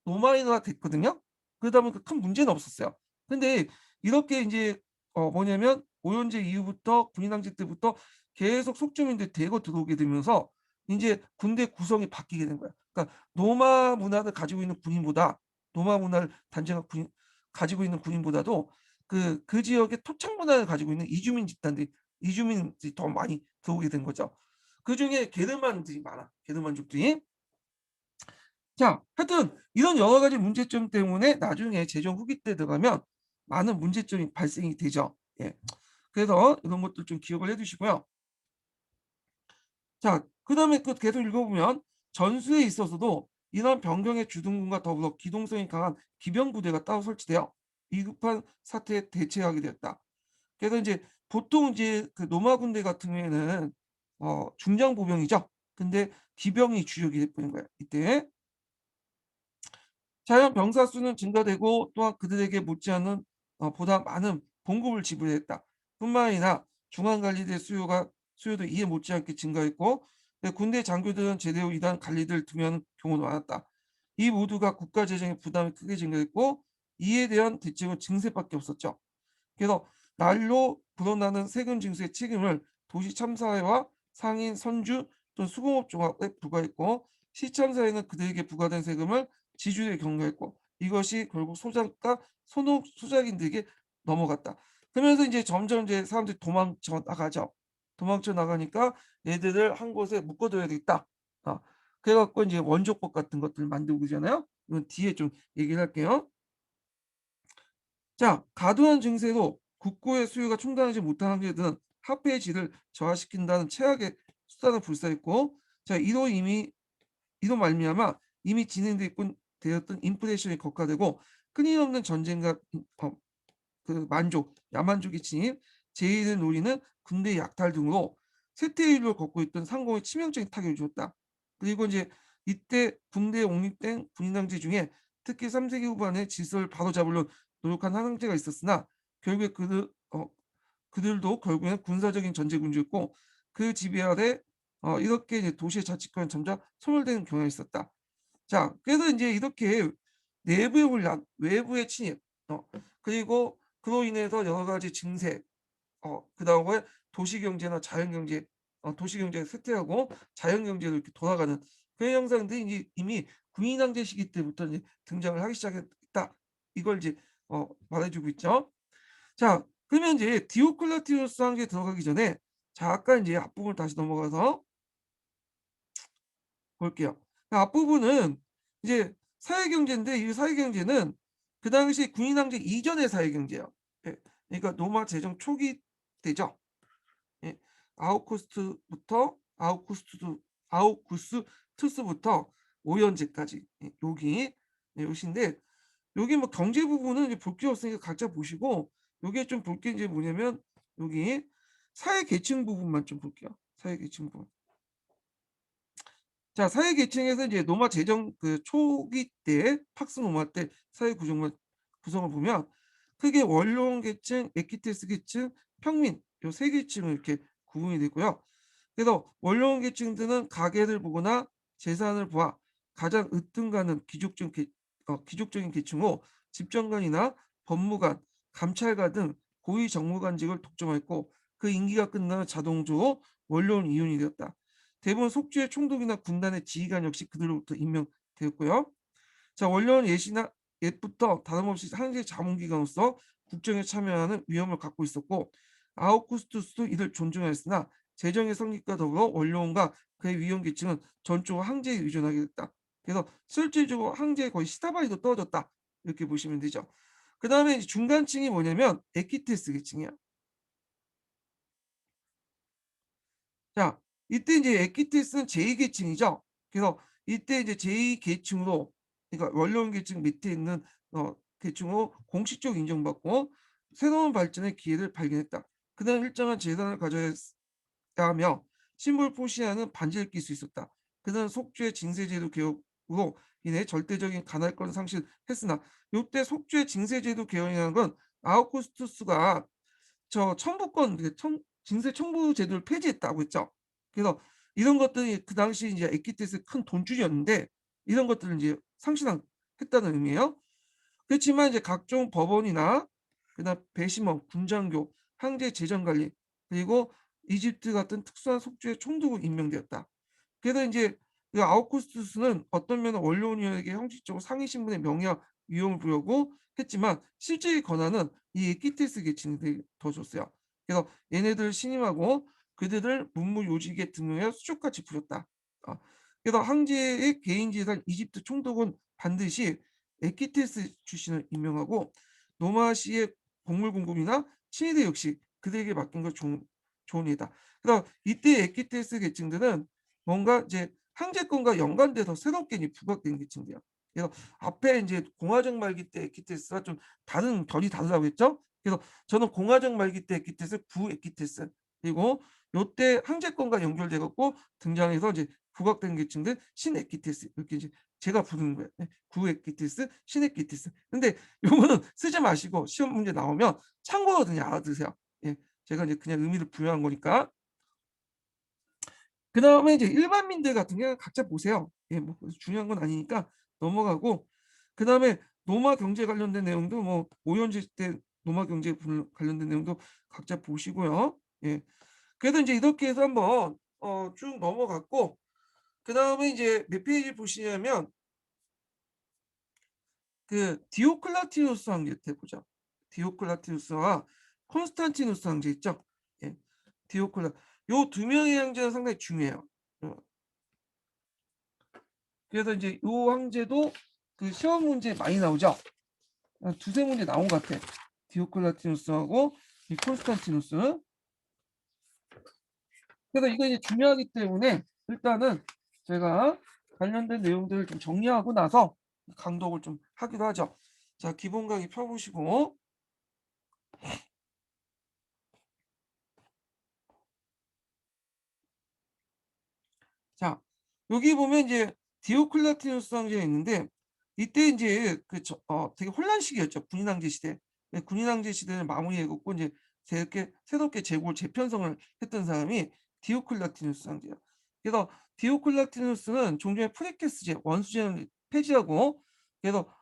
노마인화가 됐거든요. 그러다 보니까 큰 문제는 없었어요. 근데 이렇게 인제 뭐냐면 오연제 이후부터 군인항쟁 때부터 계속 속주민들이 대거 들어오게 되면서 인제 군대 구성이 바뀌게 된 거야. 그러니까 노마 문화를 가지고 있는 군인보다 노마 문화를 단정한 군인 가지고 있는 군인보다도 그 지역의 토착 문화를 가지고 있는 이주민들이 더 많이 들어오게 된 거죠. 그중에 게르만들이 많아, 게르만족들이. 자, 하여튼 이런 여러 가지 문제점 때문에 나중에 제정 후기 때 들어가면 많은 문제점이 발생이 되죠. 예. 그래서 이런 것들 좀 기억을 해 두시고요. 자, 그다음에 그 계속 읽어 보면 전술에 있어서도 이러한 변경의 주둔군과 더불어 기동성이 강한 기병 부대가 따로 설치되어 위급한 사태에 대처하게 되었다. 그래서 인제 보통 이제 그 노마 군대 같은 경우에는 중장 보병이죠. 근데 기병이 주력이 돼 버린 거야, 이때. 자연 병사 수는 증가되고 또한 그들에게 못지않은 보다 많은 봉급을 지불했다. 뿐만 아니라 중앙 관리대 수요도 이에 못지않게 증가했고 군대 장교들은 제대 후 이러한 관리들을 두면 경우도 많았다. 이 모두가 국가 재정의 부담이 크게 증가했고 이에 대한 대책은 증세밖에 없었죠. 그래서 날로 불어나는 세금 징수의 책임을 도시 참사회와 상인, 선주 또는 수공업 종합에 부과했고 시참사회는 그들에게 부과된 세금을 지주에 경로했고 이것이 결국 소작가 소노 소작인들에게 넘어갔다. 그러면서 이제 점점 이제 사람들이 도망쳐 나가죠. 도망쳐 나가니까 얘들을 한 곳에 묶어둬야 되겠다. 그래 갖고 이제 원조법 같은 것들을 만들고 그러잖아요. 이건 뒤에 좀 얘기를 할게요. 자, 과도한 증세로 국고의 수요가 충당하지 못한 항제들은 화폐의 질을 저하시킨다는 최악의 수단을 불사했고 자, 이로 말미암아 이미 되었던 인플레이션이 격화되고 끊임없는 전쟁과 야만족의 진입, 제의를 노리는 군대 약탈 등으로 쇠퇴일로 걷고 있던 상공에 치명적인 타격을 주었다. 그리고 이제 이때 군대에 옹립된 군인항제 중에 특히 3 세기 후반에 질서를 바로잡으려 노력한 항쟁자가 있었으나 결국에 그들도 결국에는 군사적인 전제군주였고 그 지배 아래 이렇게 이제 도시의 자치권이 점차 소멸되는 경향이 있었다. 자, 그래서 인제 이렇게 내부의 혼란, 외부의 침입 그리고 그로 인해서 여러 가지 증세 그다음에 도시 경제나 자연 경제 도시 경제가 쇠퇴하고 자연 경제로 이렇게 돌아가는 그 형상들이 이제 이미 군인왕제 시기 때부터 이제 등장을 하기 시작했다. 이걸 이제 말해주고 있죠. 자, 그러면 이제 디오클라티우스 황제 들어가기 전에 자, 아까 이제 앞부분을 다시 넘어가서 볼게요. 앞부분은 이제 사회경제인데 이 사회경제는 그 당시 군인왕제 이전의 사회경제예요. 예, 그러니까 로마 제정 초기 때죠. 예, 아우구스투스부터 오연제까지 여기 요신데 여기 뭐 경제 부분은 이제 볼 게 없으니까 각자 보시고 여기에 좀 볼 게 이제 뭐냐면 여기 사회 계층 부분만 좀 볼게요. 사회 계층 부분. 자, 사회 계층에서 이제 노마 제정 그 초기 때 팍스 노마 때 사회 구성을 보면 크게 원로원 계층, 에키테스 계층, 평민 요 세 계층을 이렇게 구분이 되고요. 그래서 원로원 계층들은 가계를 보거나 재산을 보아 가장 으뜸가는 귀족적인 계층으로 집정관이나 법무관, 감찰관 등 고위 정무관직을 독점했고 그 임기가 끝나면 자동적으로 원로원 이윤이 되었다. 대부분 속주의 총독이나 군단의 지휘관 역시 그들로부터 임명되었고요. 자, 원로원 옛부터 다름없이 한세 자문기관으로서 국정에 참여하는 위험을 갖고 있었고 아우구스투스도 이들 존중하였으나 재정의 성립과 더불어 원로원과 그의 위원 계층은 전적으로 황제에 의존하게 됐다. 그래서 실질적으로 황제의 거의 시다바리도 떨어졌다. 이렇게 보시면 되죠. 그 다음에 중간층이 뭐냐면 에키테스 계층이야. 자, 이때 이제 에키테스는 제2계층이죠. 그래서 이때 이제 제2계층으로 그러니까 원로원 계층 밑에 있는 계층으로 공식적으로 인정받고 새로운 발전의 기회를 발견했다. 그다음 일정한 재산을 가져야 하며 신분 포시하는 반지를 낄 수 있었다. 그는 속주의 징세제도 개혁으로 인해 절대적인 간할권 상실했으나 이때 속주의 징세제도 개혁이라는 건 아우구스투스가 저 청부권 징세 청부 제도를 폐지했다고 했죠. 그래서 이런 것들이 그 당시 이제 에키테스의 큰 돈줄이었는데 이런 것들을 이제 상실했다는 의미예요. 그렇지만 이제 각종 법원이나 그다음 배심원, 군장교, 황제 재정 관리 그리고 이집트 같은 특수한 속주의 총독으로 임명되었다. 그래서 이제 그 아우구스투스는 어떤 면은 원로원에게 형식적으로 상위 신분의 명예와 위용을 부여하고 했지만 실제의 권한은 이 에키테스 계층이 더 줬어요. 그래서 얘네들 신임하고 그들을 문무요직에 등용해 수족같이 부렸다. 그래서 황제의 개인 재산 이집트 총독은 반드시 에키테스 출신을 임명하고 노마시의 곡물 공급이나 친위대 역시 그들에게 맡긴 걸 좋은 일이다. 그래서 이때 에키테스 계층들은 뭔가 이제 황제권과 연관돼서 새롭게 이제 부각된 계층이에요. 그래서 앞에 이제 공화정 말기 때 에키테스가 좀 다른 결이 다르다고 했죠. 그래서 저는 공화정 말기 때 에키테스 부 에키테스 그리고 요때 황제권과 연결돼 갖고 등장해서 이제 부각된 계층들 신 에키테스 이렇게 이제 제가 부르는 거예요. 구 에키테스, 신 에키테스. 근데 요거는 쓰지 마시고 시험 문제 나오면 참고거든요. 알아두세요. 예, 제가 이제 그냥 의미를 부여한 거니까. 그 다음에 이제 일반민들 같은 경우 각자 보세요. 예, 뭐 중요한 건 아니니까 넘어가고 그 다음에 노마 경제 관련된 내용도 뭐 오연제 때 노마 경제 관련된 내용도 각자 보시고요. 예, 그래도 이제 이렇게 해서 한번 쭉 넘어갔고 그 다음에 이제 몇 페이지 보시냐면 그 디오클라티누스 황제 때 보죠. 디오클라티누스와 콘스탄티누스 황제 있죠. 예, 디오클라 요 두 명의 황제는 상당히 중요해요. 그래서 이제 요 황제도 그 시험 문제 많이 나오죠. 한 두세 문제 나온 것 같아. 디오클라티누스하고 이 콘스탄티누스. 그래서 이거 이제 중요하기 때문에 일단은 제가 관련된 내용들을 좀 정리하고 나서 강독을 좀 하기도 하죠. 자, 기본 강의 펴보시고. 자, 여기 보면 이제 디오클라티누스 황제가 있는데 이때 이제 되게 혼란 시기였죠. 군인 황제 시대. 군인 황제 시대를 마무리해갖고 이제 새롭게 제국을 재편성을 했던 사람이 디오클라티누스 황제예요. 그래서 디오클라티누스는 종전에 프레케스제 원수제를 폐지하고 그래서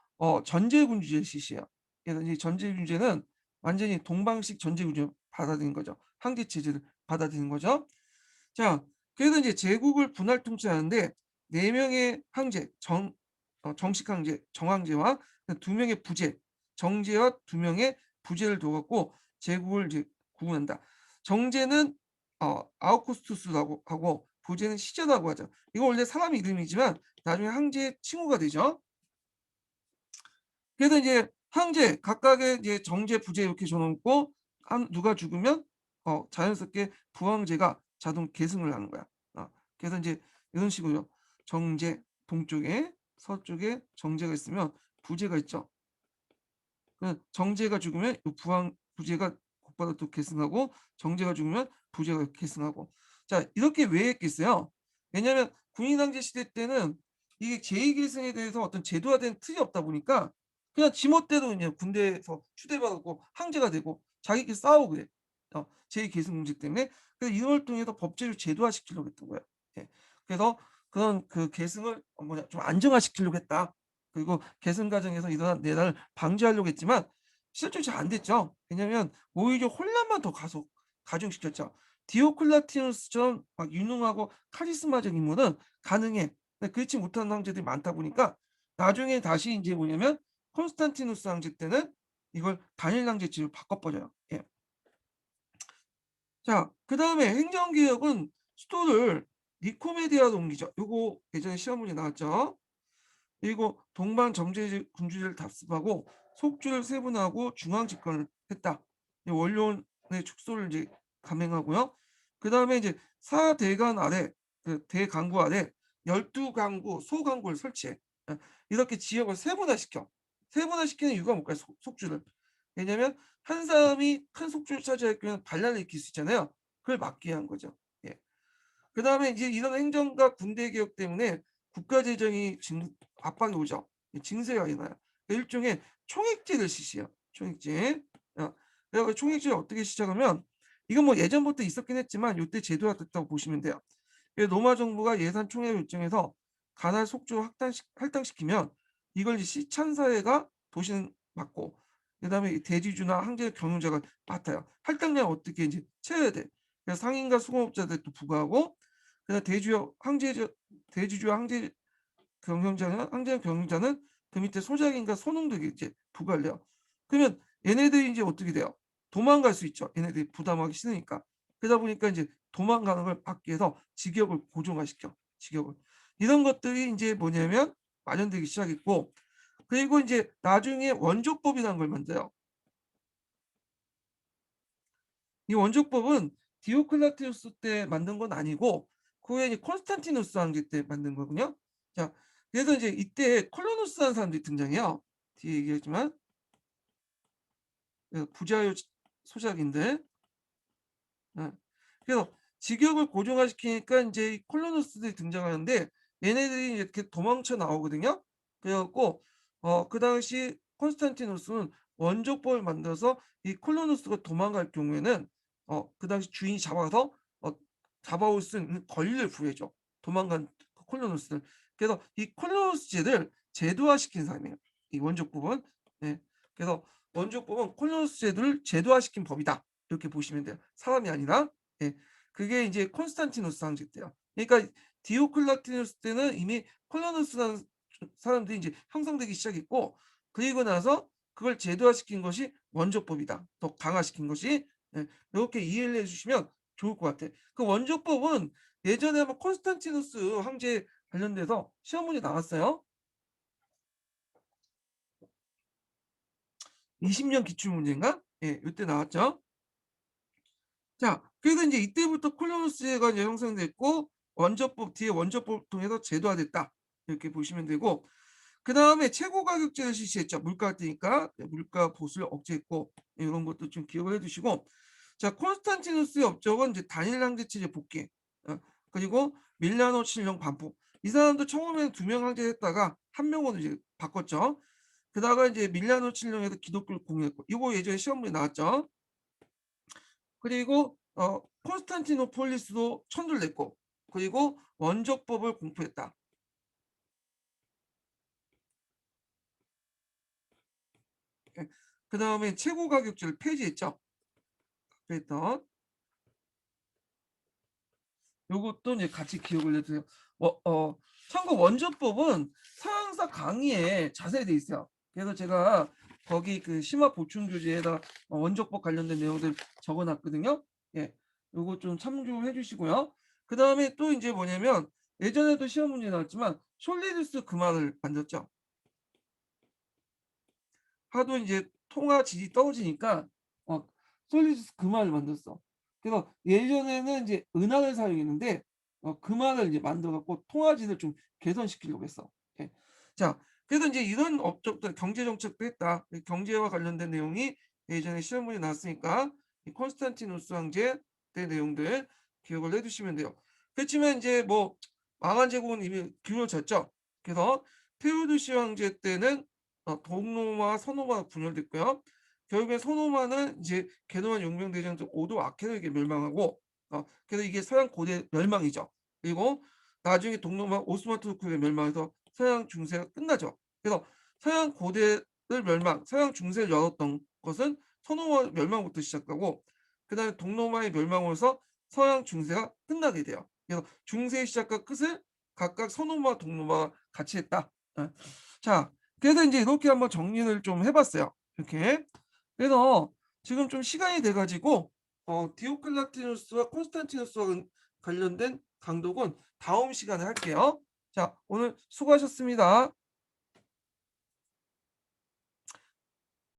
전제군주제를 실시해요. 그래서 이 전제군주제는 완전히 동방식 전제군주를 받아들인 거죠. 황제 체제를 받아들인 거죠. 자, 그래서 이제 제국을 분할 통치하는데 4명의 황제, 정식 황제, 정황제와 2명의 부제, 정제와 2명의 부제를 둬갖고 제국을 이제 구분한다. 정제는 아우구스투스라고 하고 부제는 시저라고 하죠. 이거 원래 사람 이름이지만 나중에 황제의 칭호가 되죠. 그래서 이제 황제 각각의 이제 정제, 부제 이렇게 줘놓고 누가 죽으면 자연스럽게 부황제가 자동 계승을 하는 거야. 그래서 이제 이런 식으로 정제 동쪽에 서쪽에 정제가 있으면 부제가 있죠. 정제가 죽으면 부제가 곧바로 또 계승하고 정제가 죽으면 부제가 계승하고. 자, 이렇게 왜 했겠어요? 왜냐하면 군인왕제 시대 때는 이게 제2계승에 대해서 어떤 제도화된 틀이 없다 보니까 그냥 지멋대로 그냥 군대에서 추대받고 황제가 되고 자기끼리 싸우고 그래. 제2계승 문제 때문에. 그래서 이걸 통해서 법제를 제도화시키려고 했던 거예요. 예. 그래서 그런 그 계승을 좀 안정화시키려고 했다. 그리고 계승 과정에서 일어난 내란을 방지하려고 했지만 실제로 잘 안 됐죠. 왜냐하면 오히려 혼란만 더 가중시켰죠. 디오클라티누스처럼 막 유능하고 카리스마적인 인물은 가능해. 근데 그렇지 못한 황제들이 많다 보니까 나중에 다시 이제 뭐냐면 콘스탄티누스 황제 때는 이걸 단일 황제제로 바꿔버려요. 예. 자, 그다음에 행정개혁은 수도를 니코메디아로 옮기죠. 요거 예전에 시험 문제 나왔죠. 그리고 동방 정제 군주제를 답습하고 속주를 세분화하고 중앙 집권을 했다. 원론의 축소를 이제 감행하고요. 그 다음에 이제 사대간 아래 그 대강구 아래 12강구 소강구를 설치해. 이렇게 지역을 세분화시켜. 세분화시키는 이유가 뭘까요? 속주를. 왜냐하면 한 사람이 큰 속주를 차지할 경우는 반란을 일으킬 수 있잖아요. 그걸 막기 위한 거죠. 예. 그 다음에 이제 이런 행정과 군대 개혁 때문에 국가 재정이 압박이 오죠. 징세가 일어나요. 일종의 총액제를 실시해요. 총액제. 그래서 총액제를 어떻게 시작하면 이건 뭐 예전부터 있었긴 했지만 이때 제도가 됐다고 보시면 돼요. 로마 정부가 예산 총액을 요청해서 가날 속주 할당시키면 이걸 시찬사회가 도시는 맡고 그다음에 대지주나 항제 경영자가 맡아요. 할당량 어떻게 이제 채워야 돼. 그래서 상인과 수공업자들도 부과하고 그다음 대지주와 항제 경영자는 그 밑에 소작인과 소농들에게 이제 부과를 해요. 그러면 얘네들이 이제 어떻게 돼요? 도망갈 수 있죠. 얘네들이 부담하기 싫으니까. 그러다 보니까 이제 도망가는 걸 막기 위해서 직역을 고정화시켜. 직역을. 이런 것들이 이제 뭐냐면 마련되기 시작했고 그리고 이제 나중에 원조법이라는 걸 만들어요. 이 원조법은 디오클라티우스 때 만든 건 아니고 그 후에 이제 콘스탄티누스 황제 때 만든 거거든요. 자, 그래서 이제 이때 콜로누스라는 사람들이 등장해요. 뒤에 얘기했지만 부자유 소작인데 그래서 직역을 고정화시키니까 이제 이 콜로누스들이 등장하는데 얘네들이 이렇게 도망쳐 나오거든요. 그래갖고 그 당시 콘스탄티누스는 원조법을 만들어서 이 콜로누스가 도망갈 경우에는 그 당시 주인이 잡아서 잡아올 수 있는 권리를 부여해줘. 도망간 콜로누스를. 그래서 이 콜로누스제를 제도화시킨 사람이에요. 이 원조법은. 네. 그래서 원조법은 콜로누스 제도를 제도화시킨 법이다. 이렇게 보시면 돼요. 사람이 아니라. 예. 그게 이제 콘스탄티누스 황제 때요. 그러니까 디오클라티누스 때는 이미 콜로누스라는 사람들이 이제 형성되기 시작했고 그리고 나서 그걸 제도화시킨 것이 원조법이다. 더 강화시킨 것이. 예. 이렇게 이해를 해주시면 좋을 것 같아. 그 원조법은 예전에 한번 콘스탄티누스 황제 관련돼서 시험 문제 나왔어요. 20년 기출 문제인가? 예, 이때 나왔죠. 자, 그래서 이제 이때부터 콜로누스제가 이제 형성됐고 원조법 뒤에 원조법 통해서 제도화됐다. 이렇게 보시면 되고 그 다음에 최고 가격제를 실시했죠. 물가가 뛰니까 물가 보수를 억제했고 이런 것도 좀 기억을 해두시고 자 콘스탄티누스의 업적은 이제 단일 황제 체제 복귀 그리고 밀라노 칠령 반포 이 사람도 처음에는 2명 황제했다가 1명으로 이제 바꿨죠. 그다가 이제 밀라노 칠령에서 기독교를 공유했고 이거 예전에 시험 문제 나왔죠. 그리고 콘스탄티노폴리스도 천들냈고 그리고 원조법을 공포했다. 예. 그 다음에 최고 가격제를 폐지했죠. 그랬던 요것도 이제 같이 기억을 해 두세요. 참고 원조법은 서양사 강의에 자세히 돼 있어요. 그래서 제가 거기 그 심화 보충 교재에다 원조법 관련된 내용들 적어 놨거든요. 예. 요거 좀 참조해 주시고요. 그다음에 또 인제 뭐냐면 예전에도 시험 문제에 나왔지만 솔리드스 금화를 만졌죠. 하도 인제 통화 질이 떨어지니까 솔리드스 금화를 만들었어. 그래서 예전에는 인제 은화를 사용했는데 금화를 이제 만들어 갖고 통화질을 좀 개선시키려고 했어. 예. 자, 그래서 인제 이런 업적들 경제 정책도 했다. 이 경제와 관련된 내용이 예전에 시험 문제에 나왔으니까 이 콘스탄티누스 황제 때 내용들 기억을 해 두시면 돼요. 그렇지만 인제 뭐 망한 제국은 이미 기울어졌죠. 그래서 테오도시 황제 때는 동로마, 서노마가 분열됐고요. 결국에 서노마는 이제 게노안 용병대전 중 오도 아케르에게 멸망하고 그래서 이게 서양 고대 멸망이죠. 그리고 나중에 동로마 오스만 투르크에게 멸망해서 서양 중세가 끝나죠. 그래서 서양 고대를 서양 중세를 열었던 것은 서노마 멸망부터 시작하고 그다음에 동로마의 멸망으로서 서양 중세가 끝나게 돼요. 그래서 중세의 시작과 끝을 각각 서노마, 동로마가 같이 했다. 자, 그래서 인제 이렇게 한번 정리를 좀 해 봤어요. 이렇게. 그래서 지금 좀 시간이 돼 가지고 디오클라티누스와 콘스탄티누스와 관련된 강독은 다음 시간에 할게요. 자, 오늘 수고하셨습니다.